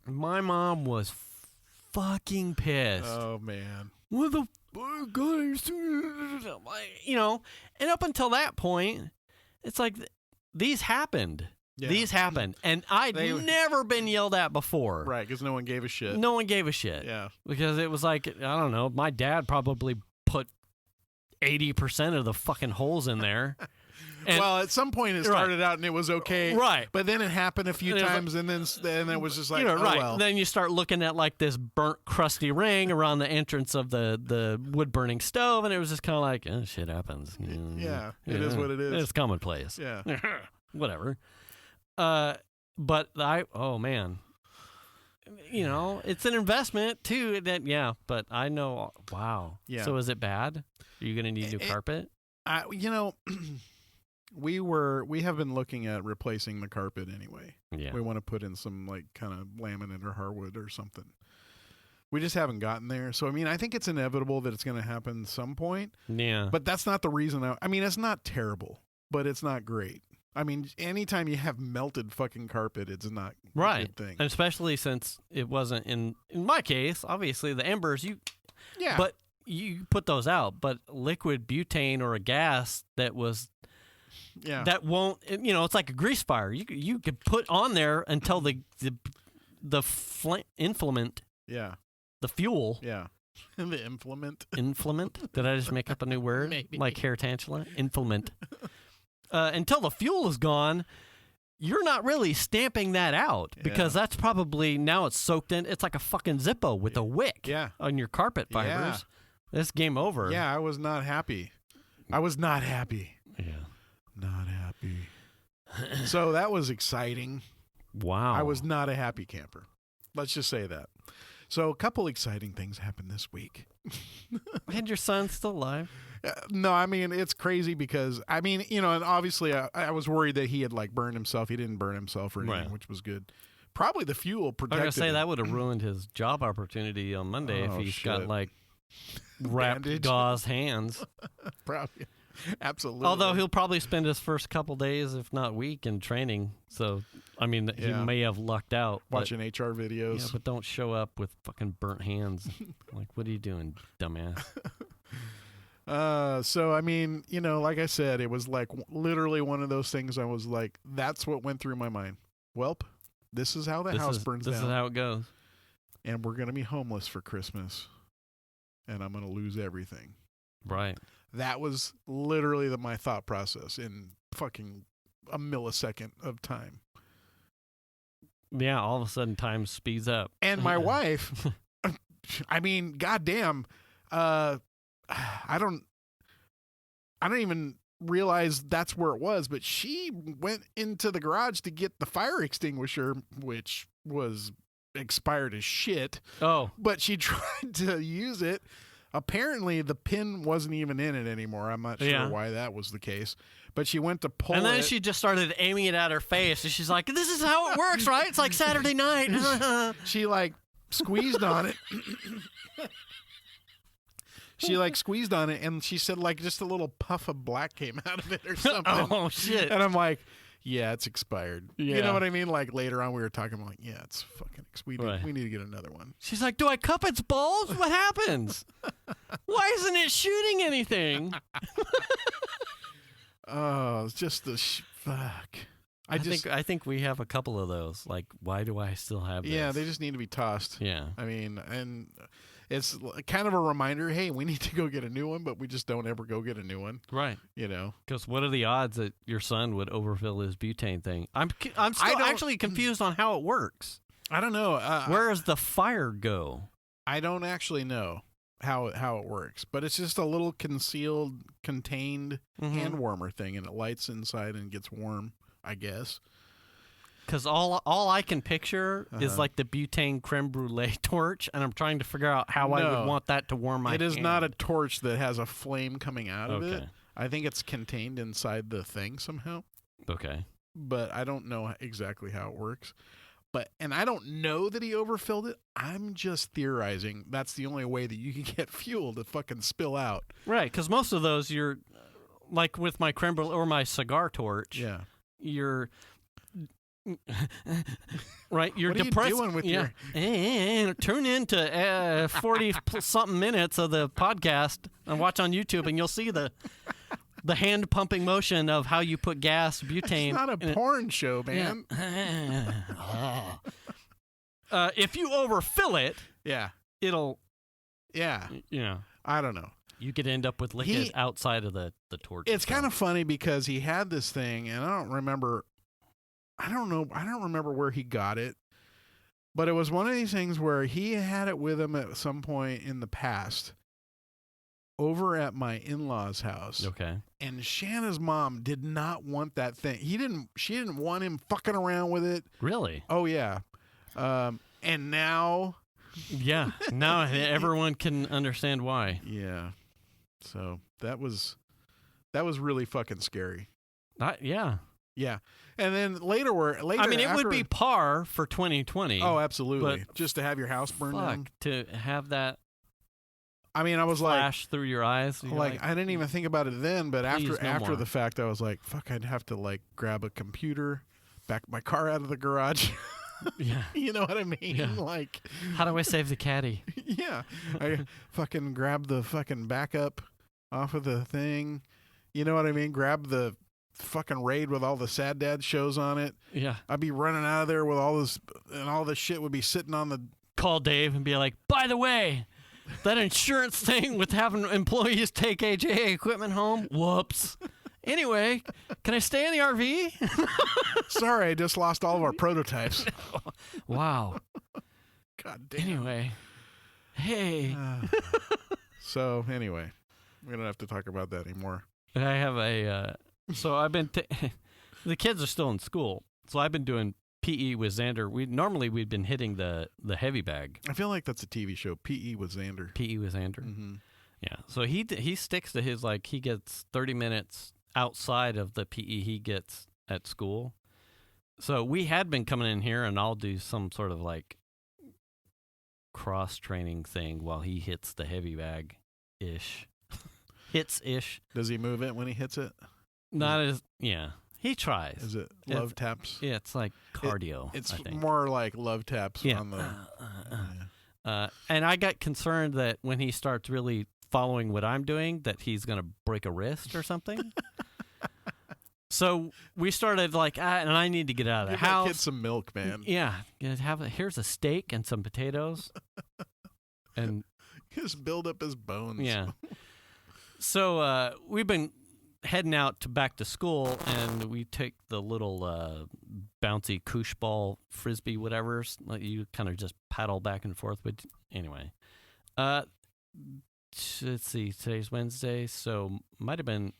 My mom was fucking pissed. Oh, man. guys, you know, and up until that point, it's like these happened. Yeah. These happened, and I'd never been yelled at before. Right, because no one gave a shit. No one gave a shit. Yeah. Because it was like, I don't know, my dad probably put 80% of the fucking holes in there. And, well, at some point it started out and it was okay. Right. But then it happened a few times and then it was just like, right. well. Then you start looking at like this burnt, crusty ring around the entrance of the wood-burning stove, and it was just kind of like, oh, shit happens. Yeah, it is what it is. It's commonplace. Yeah. Whatever. But oh man, you know, it's an investment too. But I know. Wow. Yeah. So is it bad? Are you gonna need new carpet? You know, we have been looking at replacing the carpet anyway. Yeah. We want to put in some like kind of laminate or hardwood or something. We just haven't gotten there. So I mean, I think it's inevitable that it's going to happen at some point. Yeah. But that's not the reason. I mean, it's not terrible, but it's not great. I mean, anytime you have melted fucking carpet, it's not a good thing. And especially since it wasn't in my case, obviously the embers, Yeah. But you put those out, but liquid butane or a gas that was, that won't, you know, it's like a grease fire. You could put on there until the inflammant. Yeah. The fuel. Yeah. The implement. Inflammant? Did I just make up a new word? Maybe. Like hair tarantula? Inflammant. Until the fuel is gone, you're not really stamping that out because that's probably, now it's soaked in. It's like a fucking Zippo with a wick on your carpet fibers. It's game over. Yeah, I was not happy. Yeah. Not happy. So that was exciting. Wow. I was not a happy camper. Let's just say that. So a couple exciting things happened this week. And your son's still alive? No, I mean, it's crazy because, I mean, you know, and obviously I was worried that he had like burned himself. He didn't burn himself or anything, which was good. Probably the fuel protected I was going to say him. that would have ruined his job opportunity on Monday if he's got like wrapped Bandage. gauze hands. Probably. Absolutely. Although he'll probably spend his first couple days, if not week, in training. So, I mean, he may have lucked out. Watching HR videos. Yeah, but don't show up with fucking burnt hands. Like, what are you doing, dumbass? So, I mean, you know, like I said, it was like literally one of those things I was like, that's what went through my mind. Welp, this is how the house burns down. This is how it goes. And we're going to be homeless for Christmas. And I'm going to lose everything. Right. That was literally my thought process in fucking a millisecond of time. Yeah, all of a sudden time speeds up. And my wife, I mean, goddamn, I don't even realize that's where it was, but she went into the garage to get the fire extinguisher, which was expired as shit. Oh. But she tried to use it. Apparently, the pin wasn't even in it anymore. I'm not sure why that was the case. But she went to pull it. And then she just started aiming it at her face. And she's like, this is how it works, right? It's like Saturday night. She, like, squeezed on it. She, like, squeezed on it. And she said, like, just a little puff of black came out of it or something. Oh, shit. And I'm like, yeah, it's expired. Yeah. You know what I mean? Like, later on, we were talking, I'm like, yeah, it's fucking expired. We need to get another one. She's like, do I cup its balls? What happens? Why isn't it shooting anything? Oh, it's just the fuck. I think we have a couple of those. Like, why do I still have this? Yeah, they just need to be tossed. Yeah. I mean, and it's kind of a reminder, hey, we need to go get a new one, but we just don't ever go get a new one. Right. You know? Because what are the odds that your son would overfill his butane thing? I'm still actually confused on how it works. I don't know. Where does the fire go? I don't actually know how it works, but it's just a little contained hand warmer thing, and it lights inside and gets warm, I guess. Because all I can picture is like the butane creme brulee torch, and I'm trying to figure out how I would want that to warm my hand. It is not a torch that has a flame coming out of it. I think it's contained inside the thing somehow. Okay. But I don't know exactly how it works. And I don't know that he overfilled it. I'm just theorizing. That's the only way that you can get fuel to fucking spill out. Right, because most of those, you're like with my creme brulee or my cigar torch. Yeah. You're right? You're What are depressed. you doing with your... Tune into 40-something minutes of the podcast and watch on YouTube, and you'll see the hand pumping motion of how you put gas, butane. It's not a porn show, man. Yeah. If you overfill it, Yeah. it'll, Yeah. I don't know. You could end up with liquid outside of the torch. It's kind of funny because he had this thing, and I don't remember where he got it, but it was one of these things where he had it with him at some point in the past over at my in-laws' house. Okay. And Shanna's mom did not want that thing. She didn't want him fucking around with it. Really? Oh yeah. And now yeah, now everyone can understand why. Yeah. So that was really fucking scary. Yeah. Yeah. And then later. I mean, it would be par for 2020. Oh, absolutely. Just to have your house burned down. To have that. I mean, I was flash through your eyes. Like I didn't even think about it then, but after more. the fact, I was like, fuck, I'd have to like grab a computer, back my car out of the garage. Yeah. You know what I mean? Yeah. Like, how do I save the caddy? Yeah. I fucking grab the fucking backup off of the thing. You know what I mean? Grab the fucking raid with all the Sad Dad shows on it. Yeah. I'd be running out of there with all this, and all this shit would be sitting on the... Call Dave and be like, by the way, that insurance thing with having employees take AJA equipment home, whoops. Anyway, can I stay in the RV? Sorry, I just lost all of our prototypes. Wow. God damn. Anyway. Hey. So, anyway, we don't have to talk about that anymore. I have a... so I've been... the kids are still in school, so I've been doing PE with Zander. We'd been hitting the heavy bag. I feel like that's a TV show, PE with Zander. PE with Zander. Mm-hmm. Yeah. So he sticks to his, like, he gets 30 minutes outside of the PE he gets at school. So we had been coming in here, and I'll do some sort of, like, cross-training thing while he hits the heavy bag-ish. Hits-ish. Does he move it when he hits it? Not as... Yeah. He tries. Is it love taps? Yeah, it's like cardio. It's I think. more like love taps on the... And I got concerned that when he starts really following what I'm doing, that he's going to break a wrist or something. So we started like, and I need to get out of the house. Give some milk, man. Yeah. Here's a steak and some potatoes. And just build up his bones. Yeah. So we've been heading out back to school, and we take the little bouncy koosh ball frisbee, whatever. Like you kind of just paddle back and forth with. Anyway, let's see. Today's Wednesday, so might have been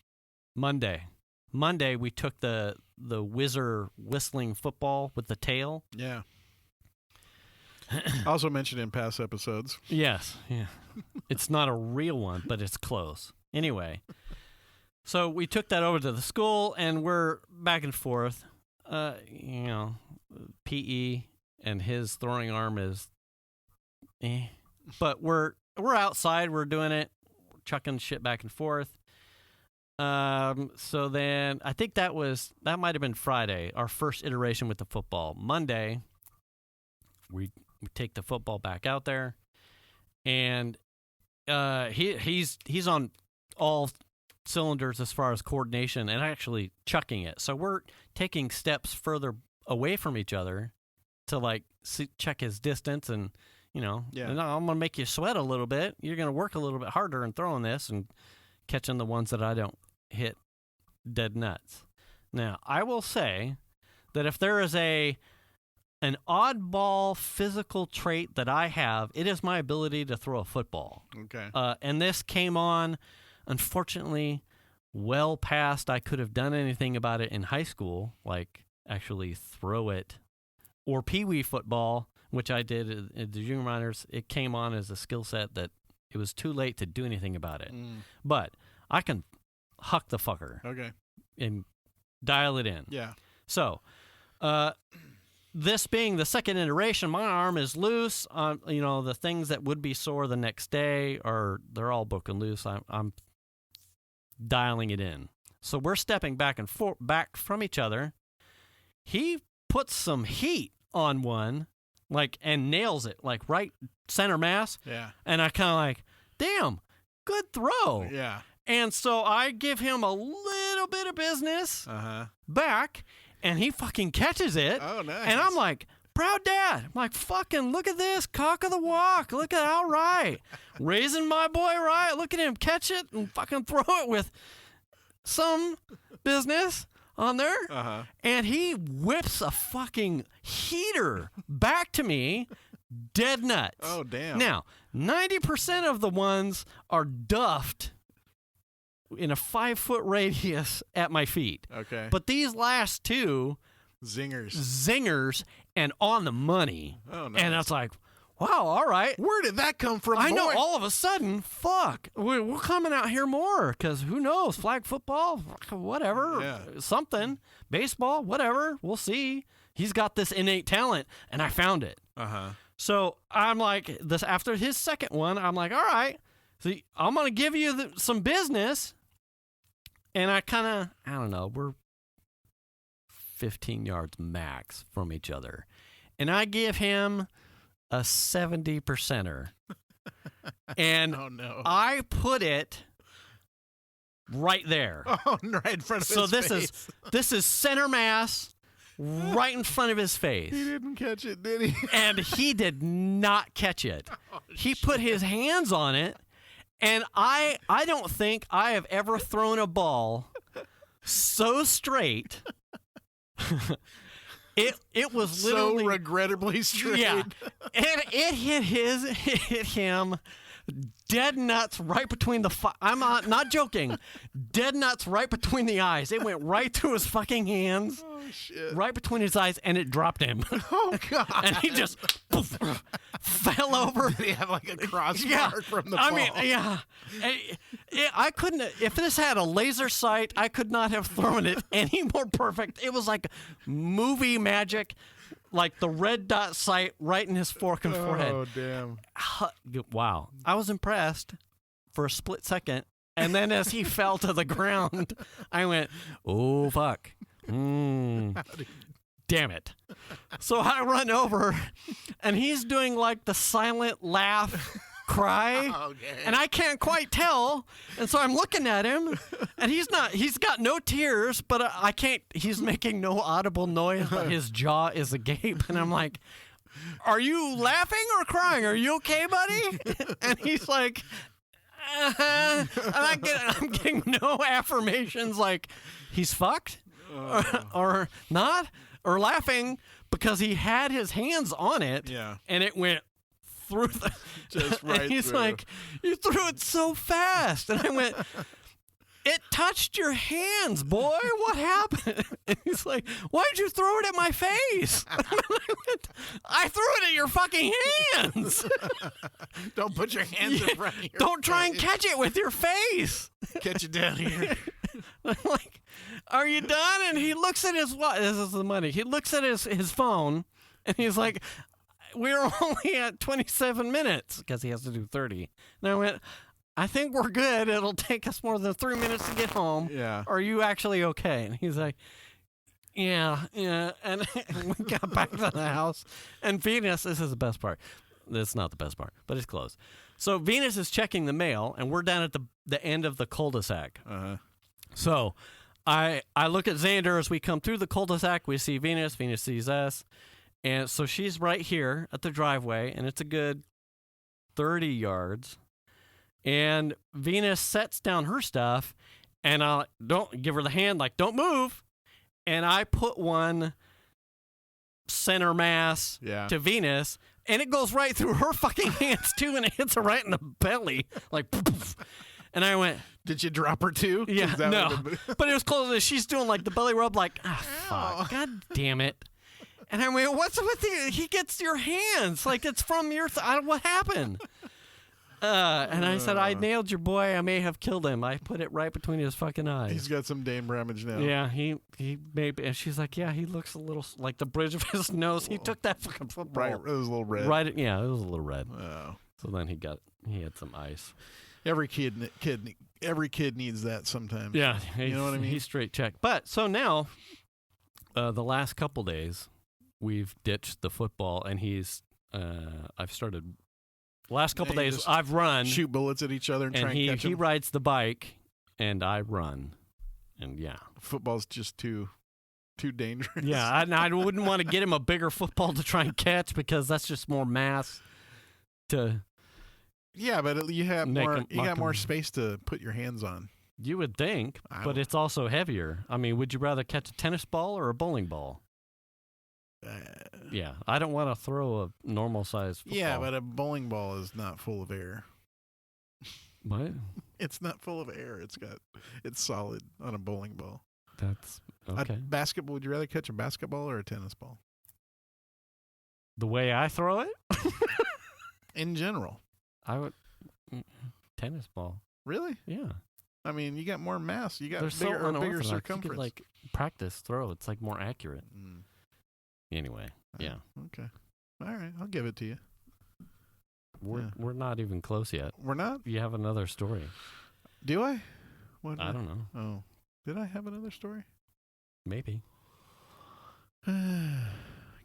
Monday. Monday we took the whizzer whistling football with the tail. Yeah. Also mentioned in past episodes. Yes. Yeah. It's not a real one, but it's close. Anyway. So we took that over to the school, and we're back and forth. PE and his throwing arm is, but we're outside. We're doing it, chucking shit back and forth. So then I think that might have been Friday, our first iteration with the football. Monday, we take the football back out there, and he's on all cylinders as far as coordination and actually chucking it. So we're taking steps further away from each other to like check his distance, and and I'm gonna make you sweat a little bit. You're gonna work a little bit harder in throwing this and catching the ones that I don't hit dead nuts. Now I will say that if there is an oddball physical trait that I have, it is my ability to throw a football. Okay. And this came on, unfortunately, well past I could have done anything about it in high school, like actually throw it, or peewee football, which I did at the junior minors. It came on as a skill set that it was too late to do anything about it. But I can huck the fucker. Okay. And dial it in. Yeah. So, this being the second iteration, my arm is loose. The things that would be sore the next day they're all broken loose. I'm dialing it in. So we're stepping back from each other. He puts some heat on one, like, and nails it, like, right center mass. Yeah. And I kind of like, damn, good throw. Yeah. And so I give him a little bit of business back, and he fucking catches it. Oh, nice. And I'm like, proud dad. I'm like, fucking look at this, cock of the walk. Look at how right. Raising my boy right. Look at him catch it and fucking throw it with some business on there. And he whips a fucking heater back to me, dead nuts. Oh, damn. Now, 90% of the ones are duffed in a 5-foot radius at my feet. Okay. But these last two, zingers and on the money. Oh, nice. And I was like, wow, all right. Where did that come from, I know, boy? all of a sudden, fuck, we're coming out here more, because who knows, flag football, whatever, something, baseball, whatever, we'll see. He's got this innate talent, and I found it. So I'm like, this after his second one, I'm like, all right, see, I'm going to give you some business. And I kind of, I don't know, we're 15 yards max from each other. And I give him a 70%er. And oh, no. I put it right there. Oh, right in front of so his face. this is center mass right in front of his face. He didn't catch it, did he? And he did not catch it. Oh, he put his hands on it. And I don't think I have ever thrown a ball so straight. It was literally so regrettably straight. Yeah, and it hit him dead nuts right between the. I'm not joking. Dead nuts right between the eyes. It went right through his fucking hands. Oh shit! Right between his eyes, and it dropped him. Oh god! And he just poof, fell over. Did he have like a crossbar from the ball? I mean, yeah. I couldn't. If this had a laser sight, I could not have thrown it any more perfect. It was like movie magic. Like the red dot sight right in his forehead. Oh, damn. Wow. I was impressed for a split second. And then as he fell to the ground, I went, oh, fuck. Damn it. So I run over, and he's doing like the silent laugh cry, Okay. and I can't quite tell, and so I'm looking at him, and he's got no tears, but I can't, he's making no audible noise, but his jaw is agape, and I'm like, are you laughing or crying? Are you okay, buddy? And he's like, and I'm getting no affirmations like he's fucked or not, or laughing, because he had his hands on it, and it went through the just right and he's through. like, you threw it so fast. And I went, it touched your hands, boy. What happened? And he's like, why'd you throw it at my face? And I went, I threw it at your fucking hands. Don't put your hands in front of your Don't try and face. catch it with your face. Catch it down here. I'm like, are you done? And he looks at his what? This is the money. He looks at his phone, and he's like, we're only at 27 minutes, because he has to do 30. And I went, I think we're good. It'll take us more than 3 minutes to get home. Yeah. Are you actually okay? And he's like, yeah. And we got back to the house. And Venus, this is the best part. This is not the best part, but it's close. So Venus is checking the mail, and we're down at the end of the cul-de-sac. So I look at Zander as we come through the cul-de-sac. We see Venus. Venus sees us. And so she's right here at the driveway, and it's a good 30 yards. And Venus sets down her stuff, and I don't give her the hand, like, don't move. And I put one center mass to Venus, and it goes right through her fucking hands, too, and it hits her right in the belly. Like, poof. And I went, did you drop her, too? Yeah, no. But it was close. She's doing, like, the belly rub, like, fuck, God damn it. And I went, what's with you? He gets your hands. Like, it's from your... what happened? And I said, I nailed your boy. I may have killed him. I put it right between his fucking eyes. He's got some Dame damage now. Yeah, he maybe... And she's like, yeah, he looks a little... Like the bridge of his nose. He took that fucking football. Right, it was a little red. Right, yeah, it was a little red. Oh. So then he had some ice. Every kid needs that sometimes. Yeah. You know what I mean? He's straight checked. But, so now, the last couple days... we've ditched the football, and he's I've started last couple Yeah, you days. just I've run, shoot bullets at each other and try and catch he them. rides the bike, and I run, and yeah. Football's just too dangerous. Yeah, I wouldn't want to get him a bigger football to try and catch because that's just more mass to. Yeah, but you have Make more. him- You got mock more him. space to put your hands on. You would think, I but don't- it's also heavier. I mean, would you rather catch a tennis ball or a bowling ball? Yeah, I don't want to throw a normal size football. Yeah, but a bowling ball is not full of air. What? It's not full of air. It's solid on a bowling ball. That's okay. A basketball. Would you rather catch a basketball or a tennis ball? The way I throw it, In general, I would tennis ball. really? Yeah, I mean, you got more mass. You got they're so bigger unorthodox. circumference. You could like practice throw. It's like more accurate. Mm. Anyway, yeah, Okay. All right. I'll give it to you. we're not even close yet. We're not. You have another story. Do I? What? I don't know. Oh, did I have another story? Maybe. Do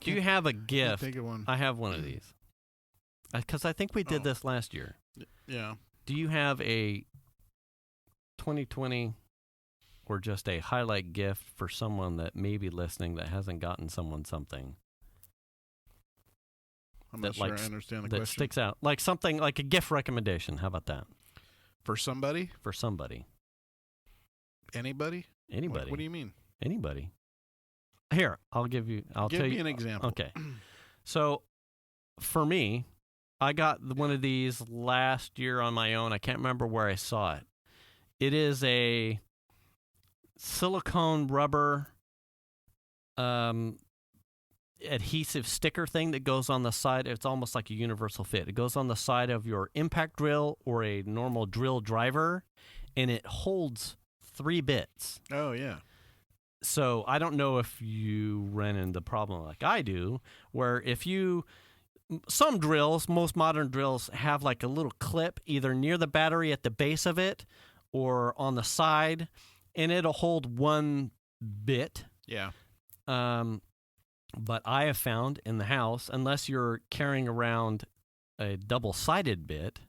Do you have a gift? Think of one. I have one of these. Because I think we did Oh. this last year. Yeah. Do you have a 2020 or just a highlight gift for someone that may be listening that hasn't gotten someone something I'm that, not sure like, I understand the that question. sticks out? Like something like a gift recommendation. How about that? For somebody? For somebody. Anybody? Anybody. What do you mean? Anybody. Here, I'll Give tell me you an example. Okay. So, for me, I got one of these last year on my own. I can't remember where I saw it. It is a silicone rubber adhesive sticker thing that goes on the side. It's almost like a universal fit. It goes on the side of your impact drill or a normal drill driver, and it holds 3 bits. Oh, yeah. So I don't know if you ran into the problem like I do, where some drills, most modern drills, have like a little clip either near the battery at the base of it or on the side, and it'll hold 1 bit. Yeah. But I have found in the house, unless you're carrying around a double-sided bit,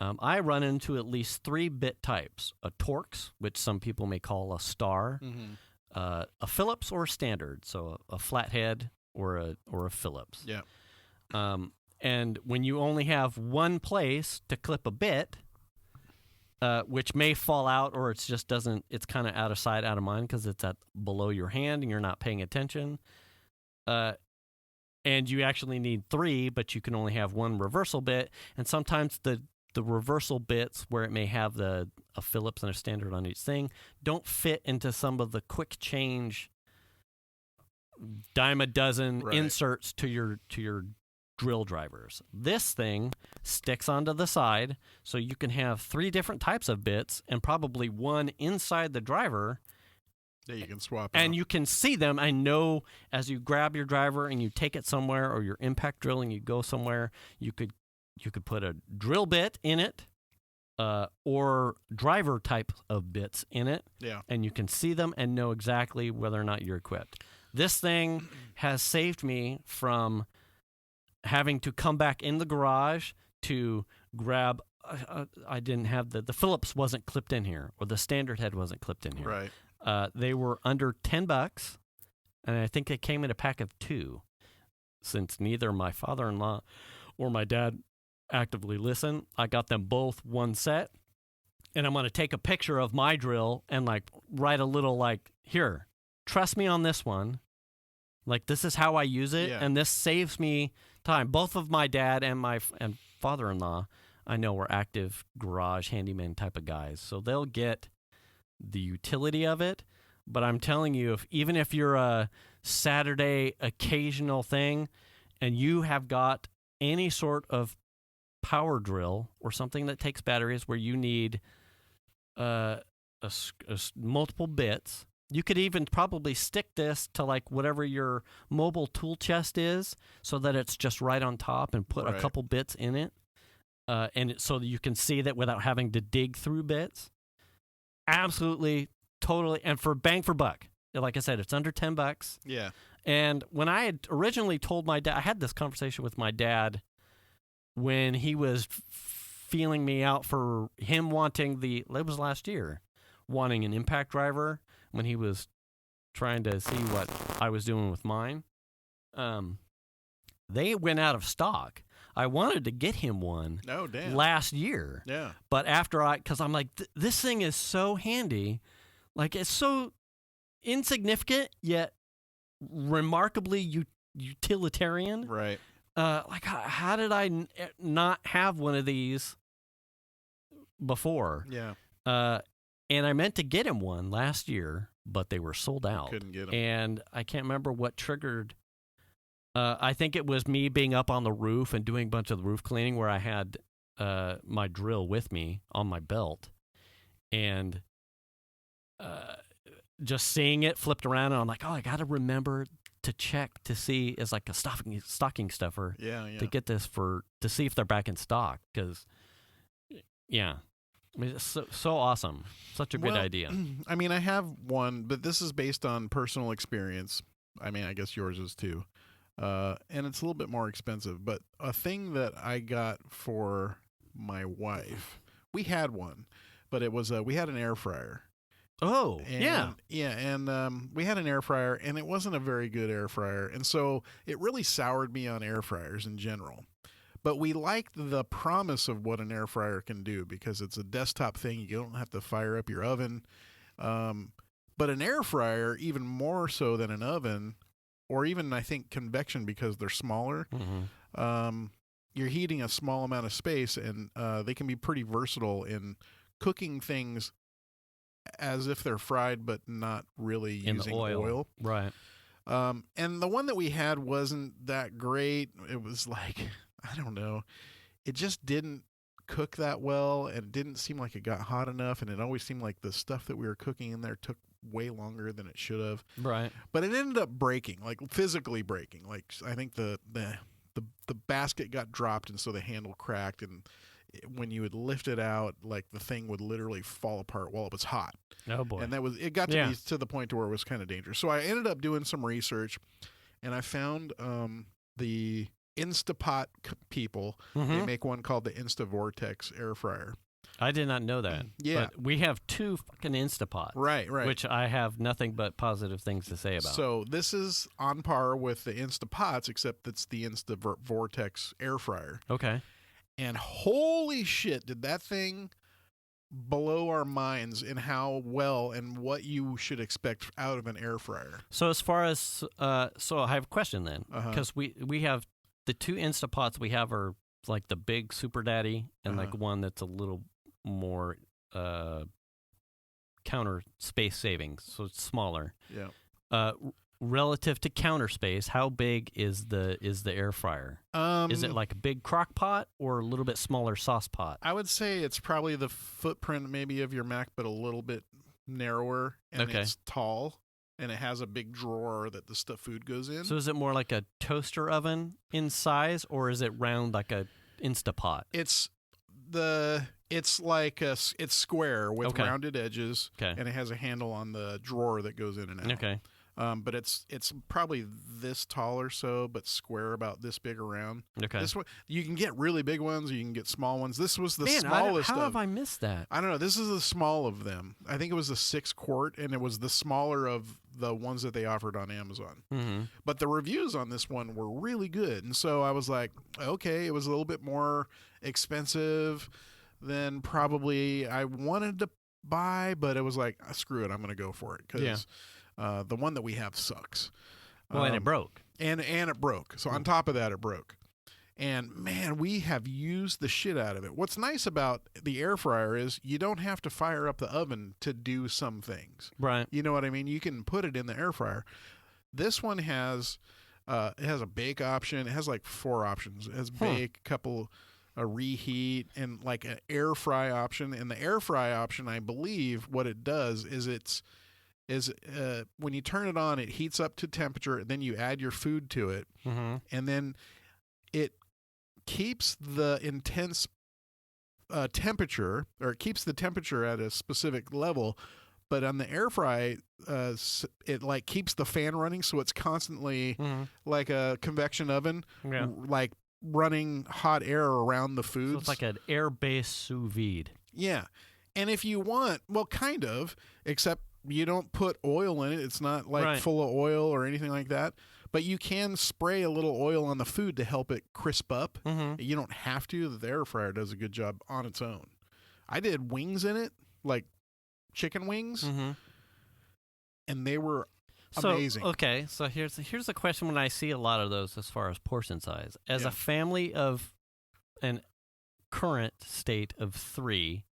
I run into at least 3 bit types: a Torx, which some people may call a star. Mm-hmm. A Phillips or a standard, so a flathead or a Phillips. Yeah. And when you only have one place to clip a bit, which may fall out or it's kind of out of sight, out of mind because it's at below your hand and you're not paying attention. And you actually need 3, but you can only have 1 reversal bit. And sometimes the reversal bits where it may have a Phillips and a standard on each thing don't fit into some of the quick change dime a dozen Right. inserts to your drill drivers. This thing sticks onto the side, so you can have 3 different types of bits and probably 1 inside the driver, Yeah, you can swap and out. you can see them. I know as you grab your driver and you take it somewhere, or your impact drilling, you go somewhere, you could put a drill bit in it, or driver type of bits in it, Yeah. and you can see them and know exactly whether or not you're equipped. This thing has saved me from having to come back in the garage to grab. I didn't have the Phillips wasn't clipped in here, or the standard head wasn't clipped in here. Right. They were under $10, and I think they came in a pack of 2. Since neither my father-in-law or my dad actively listen, I got them both 1 set, and I'm going to take a picture of my drill and like write a little like, here, trust me on this one. Like, this is how I use it, Yeah. and this saves me time. Both of my dad and my father-in-law, I know, were active garage handyman type of guys, so they'll get the utility of it. But I'm telling you, even if you're a Saturday occasional thing and you have got any sort of power drill or something that takes batteries where you need multiple bits, you could even probably stick this to like whatever your mobile tool chest is, so that it's just right on top, and put a Right. couple bits in it, so that you can see that without having to dig through bits. Absolutely, totally, and for bang for buck. Like I said, it's under $10. Yeah. And when I had originally told my dad, I had this conversation with my dad when he was feeling me out for him wanting it was last year, wanting an impact driver when he was trying to see what I was doing with mine. They went out of stock. I wanted to get him one last year. Yeah. But because I'm like, this thing is so handy. Like, it's so insignificant, yet remarkably utilitarian. Right. Like, how did I not have one of these before? Yeah. And I meant to get him one last year, but they were sold out. Couldn't get them. And I can't remember what triggered. I think it was me being up on the roof and doing a bunch of the roof cleaning where I had my drill with me on my belt. And just seeing it flipped around, and I'm like, oh, I got to remember to check to see as like a stocking stuffer to get this to see if they're back in stock. Because, I mean, it's so awesome. Such a good idea. I mean, I have one, but this is based on personal experience. I mean, I guess yours is too. And it's a little bit more expensive. But a thing that I got for my wife, we had one, but it was we had an air fryer. Oh, and, and we had an air fryer, and it wasn't a very good air fryer, and so it really soured me on air fryers in general. But we liked the promise of what an air fryer can do because it's a desktop thing. You don't have to fire up your oven. But an air fryer, even more so than an oven, or even I think convection because they're smaller, you're heating a small amount of space, and they can be pretty versatile in cooking things as if they're fried, but not really using oil. Right. And the one that we had wasn't that great. It was like, I don't know. It just didn't cook that well, and it didn't seem like it got hot enough, and it always seemed like the stuff that we were cooking in there took way longer than it should have. Right. But it ended up breaking, like physically breaking. Like I think the basket got dropped, and so the handle cracked, and when you would lift it out, like the thing would literally fall apart while it was hot. Oh boy. And it got to be to the point to where it was kind of dangerous. So I ended up doing some research, and I found the Instapot people. They make one called the InstaVortex air fryer. I did not know that. Yeah. But we have 2 fucking Instapots. Right. Which I have nothing but positive things to say about. So this is on par with the Instapots, except it's the InstaVortex air fryer. Okay. And holy shit, did that thing blow our minds in how well and what you should expect out of an air fryer. So as far as so I have a question then, because we have the 2 Instapots we have are like the big Super Daddy and like one that's a little more counter space savings, so it's smaller. Yeah. Relative to counter space, how big is the air fryer? Is it like a big crock pot or a little bit smaller sauce pot? I would say it's probably the footprint maybe of your Mac, but a little bit narrower, and it's tall, and it has a big drawer that the food goes in. So is it more like a toaster oven in size, or is it round like a Instapot? It's like it's square with rounded edges, and it has a handle on the drawer that goes in and out. Okay. But it's probably this tall or so, but square about this big around. Okay. This one, you can get really big ones, or you can get small ones. This was the Man, smallest. How have I missed that? I don't know. This is the small of them. I think it was the 6 quart, and it was the smaller of the ones that they offered on Amazon. Mm-hmm. But the reviews on this one were really good, and so I was like, okay, it was a little bit more expensive than probably I wanted to buy, but it was like, screw it, I'm going to go for it because. The one that we have sucks. Well, and it broke. And it broke. So on top of that, it broke. And man, we have used the shit out of it. What's nice about the air fryer is you don't have to fire up the oven to do some things. Right. You know what I mean? You can put it in the air fryer. This one has it has a bake option. It has like 4 options. It has bake, a reheat, and like an air fry option. And the air fry option, I believe, what it does is when you turn it on, it heats up to temperature, and then you add your food to it, and then it keeps the intense temperature, or it keeps the temperature at a specific level, But on the air fry, it like keeps the fan running, so it's constantly like a convection oven, like running hot air around the foods. So it's like an air-based sous vide. Yeah. And if you want, well, kind of, except you don't put oil in it. It's not like full of oil or anything like that. But you can spray a little oil on the food to help it crisp up. You don't have to. The air fryer does a good job on its own. I did wings in it, like chicken wings, and they were amazing. Okay, so here's the question when I see a lot of those as far as portion size. As a family of an current state of 3,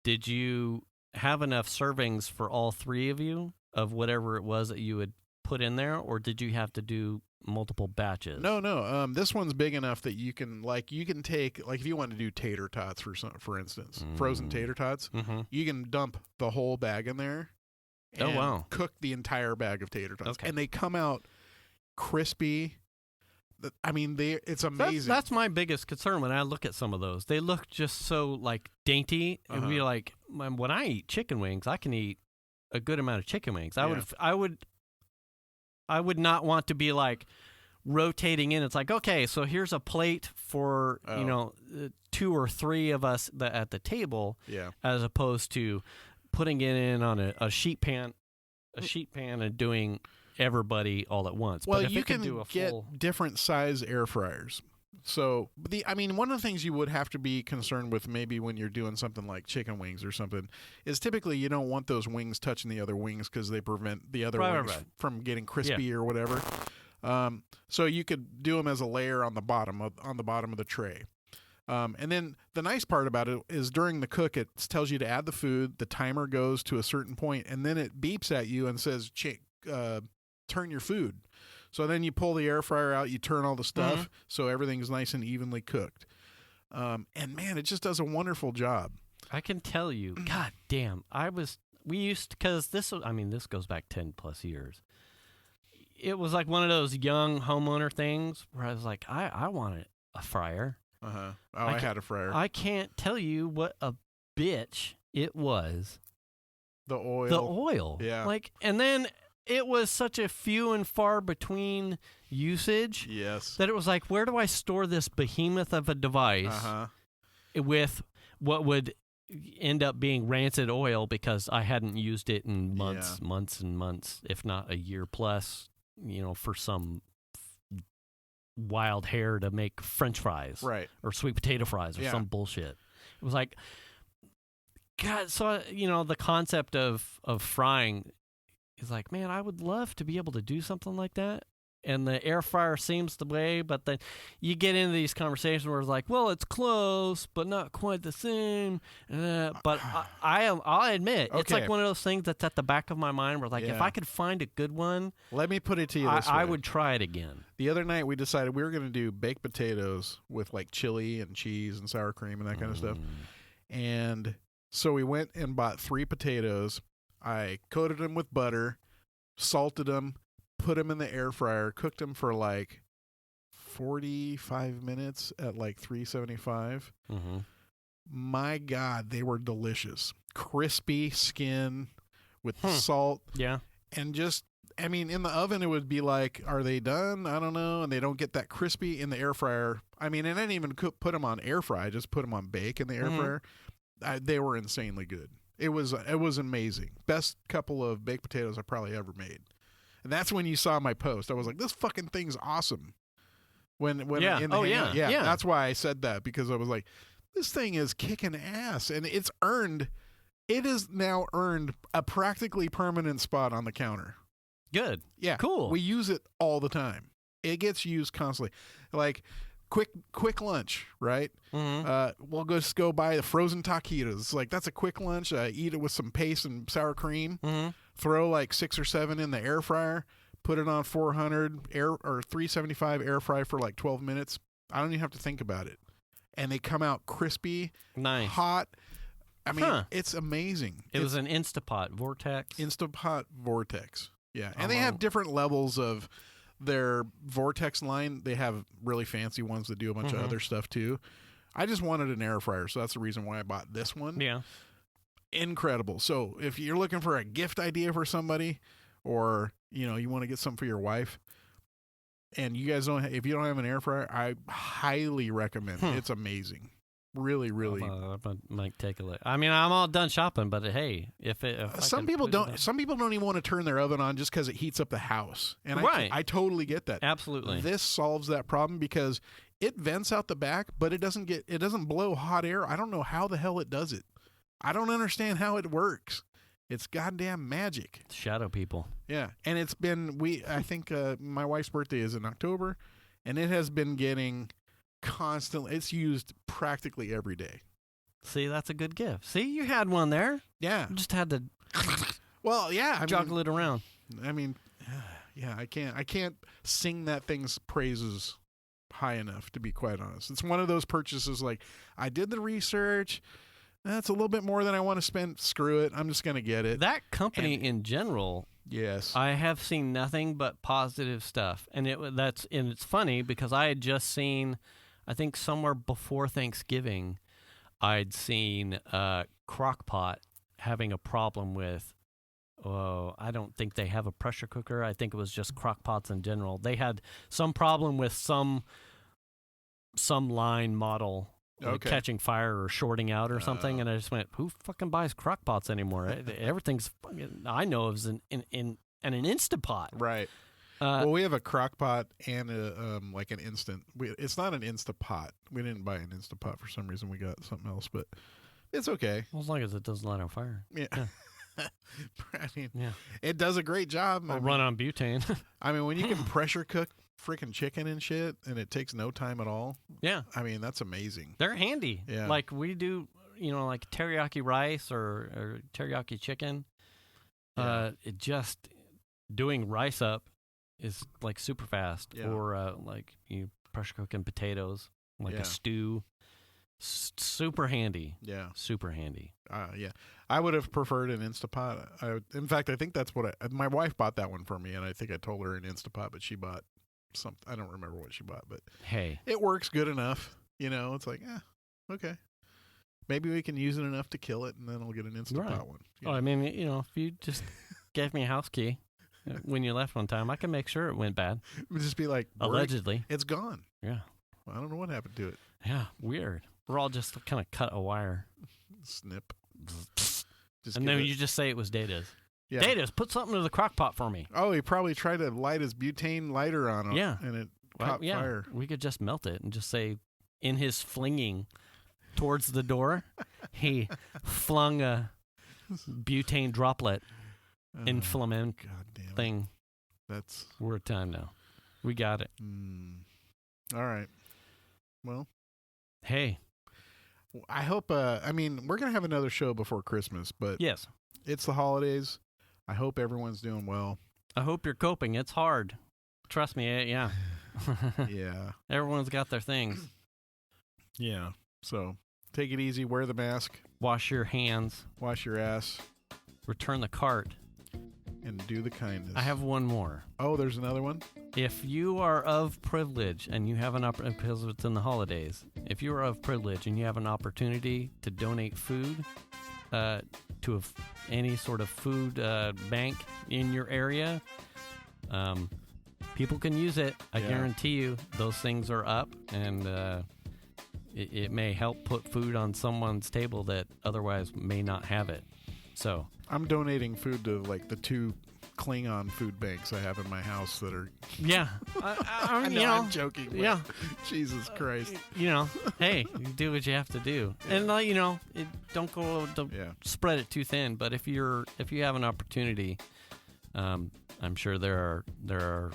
did you have enough servings for all 3 of you of whatever it was that you would put in there, or did you have to do multiple batches? No. This one's big enough that you can take, like if you want to do tater tots for instance, frozen tater tots, you can dump the whole bag in there and cook the entire bag of tater tots. And they come out crispy. I mean, it's amazing. That's my biggest concern when I look at some of those. They look just so like dainty. And be like, when I eat chicken wings, I can eat a good amount of chicken wings. I would not want to be like rotating in. It's like, okay, so here's a plate for 2 or 3 of us at the table, as opposed to putting it in on a sheet pan, and doing everybody all at once. Well, but if you it can can do a get full different size air fryers. So one of the things you would have to be concerned with maybe when you're doing something like chicken wings or something is typically you don't want those wings touching the other wings because they prevent the other wings from getting crispy or whatever. So you could do them as a layer on the bottom of the tray. And then the nice part about it is during the cook, it tells you to add the food. The timer goes to a certain point, and then it beeps at you and says, turn your food. So then you pull the air fryer out, you turn all the stuff, so everything's nice and evenly cooked. And man, it just does a wonderful job. I can tell you, God damn, because this goes back 10 plus years. It was like one of those young homeowner things where I was like, I wanted a fryer. I had a fryer. I can't tell you what a bitch it was. The oil. Yeah. And then it was such a few and far between usage. Yes. That it was like, where do I store this behemoth of a device with what would end up being rancid oil because I hadn't used it in months and months, if not a year plus, for some wild hair to make French fries, or sweet potato fries, or some bullshit. It was like, God. So the concept of frying is like, man, I would love to be able to do something like that. And the air fryer seems the way, but then you get into these conversations where it's like, well, it's close, but not quite the same. But I'll admit, it's like one of those things that's at the back of my mind where, like, if I could find a good one, let me put it to you this way. I would try it again. The other night we decided we were going to do baked potatoes with like chili and cheese and sour cream and that kind of stuff. And so we went and bought 3 potatoes. I coated them with butter, salted them, put them in the air fryer, cooked them for like 45 minutes at like 375. My God, they were delicious. Crispy skin with salt. Yeah. And just, in the oven, it would be like, are they done? I don't know. And they don't get that crispy in the air fryer. And I didn't even put them on air fry. I just put them on bake in the air fryer. They were insanely good. It was amazing. Best couple of baked potatoes I probably ever made. And that's when you saw my post. I was like, this fucking thing's awesome. That's why I said that, because I was like, this thing is kicking ass. And it has now earned a practically permanent spot on the counter. Good. Yeah. Cool. We use it all the time. It gets used constantly. Like quick lunch, right? We'll just go buy the frozen taquitos. Like, that's a quick lunch. Eat it with some paste and sour cream. Throw like 6 or 7 in the air fryer. Put it on 400 or 375 air fry for like 12 minutes. I don't even have to think about it. And they come out crispy, nice, hot. It's amazing. It was an Instapot Vortex. Yeah, and they have different levels of their Vortex line. They have really fancy ones that do a bunch of other stuff too. I just wanted an air fryer, so that's the reason why I bought this one. Yeah. incredible. So if you're looking for a gift idea for somebody, or you want to get something for your wife, and you guys if you don't have an air fryer, I highly recommend it. It's amazing. Really, really. I might take a look. I mean, I'm all done shopping, but hey, if some people don't even want to turn their oven on just because it heats up the house, and right. I totally get that. Absolutely. This solves that problem because it vents out the back, but it doesn't blow hot air. I don't know how the hell it does it. I don't understand how it works. It's goddamn magic. Shadow people. Yeah, and it's been I think my wife's birthday is in October, and it has been getting constantly. It's used practically every day. See, that's a good gift. See, you had one there. Yeah, you just had to. Well, yeah, juggle it around. I mean, yeah, I can't sing that thing's praises high enough, to be quite honest. It's one of those purchases like I did the research. That's a little bit more than I want to spend. Screw it. I'm just going to get it. That company in general, yes, I have seen nothing but positive stuff. And it's funny because I had just seen, I think somewhere before Thanksgiving, I'd seen Crock-Pot having a problem with, I don't think they have a pressure cooker. I think it was just Crock-Pots in general. They had some problem with some line model catching fire or shorting out or something, and I just went, who fucking buys Crock-Pots anymore? Everything's fucking, I know of an Instapot. Right. Well, we have a Crock-Pot and like an Instant. It's not an Instapot. We didn't buy an Instapot for some reason. We got something else, but it's okay. Well, as long as it doesn't light on fire. Yeah. I mean, it does a great job. Run on butane. I mean, when you can pressure cook freaking chicken and shit, and it takes no time at all. Yeah. I mean, that's amazing. They're handy. Yeah. Like we do, like teriyaki rice or teriyaki chicken. Yeah. It just doing rice up is like super fast. Yeah. Or like you pressure cooking potatoes, like a stew. Super handy. Yeah. Super handy. Yeah. I would have preferred an Instapot. In fact, I think that's what my wife bought that one for me, and I think I told her an Instapot, but she bought something. I don't remember what she bought, but hey, it works good enough. It's like, okay. Maybe we can use it enough to kill it, and then I'll get an Instapot one. I mean, if you just gave me a house key when you left one time, I can make sure it went bad. It would just be like, allegedly. It's gone. Yeah. Well, I don't know what happened to it. Yeah, weird. We're all just kind of cut a wire. Snip. And then you just say it was Dataz. Yeah. Dataz, put something to the crock pot for me. Oh, he probably tried to light his butane lighter on it. Yeah. And it caught fire. We could just melt it and just say, in his flinging towards the door, he flung a butane droplet inflammation thing. We're at time now. We got it. All right. Well. Hey. I hope, we're going to have another show before Christmas, but yes, it's the holidays. I hope everyone's doing well. I hope you're coping. It's hard. Trust me. Yeah. Yeah. Everyone's got their things. Yeah. So take it easy. Wear the mask. Wash your hands. Wash your ass. Return the cart. And do the kindness. I have one more. Oh, there's another one? If you are of privilege and you have an opportunity, because it's in the holidays, if you are of privilege and you have an opportunity to donate food to any sort of food bank in your area, people can use it. I guarantee you those things are up, and it may help put food on someone's table that otherwise may not have it. So I'm donating food to like the 2 Klingon food banks I have in my house that are. Yeah, I know, I'm joking. Yeah, Jesus Christ. Hey, you do what you have to do, and don't spread it too thin. But if you have an opportunity, I'm sure there are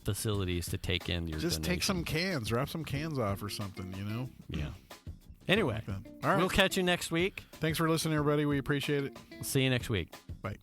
facilities to take in your. Just donation. take some cans, wrap some cans off or something. Yeah. Anyway, all right. We'll catch you next week. Thanks for listening, everybody. We appreciate it. See you next week. Bye.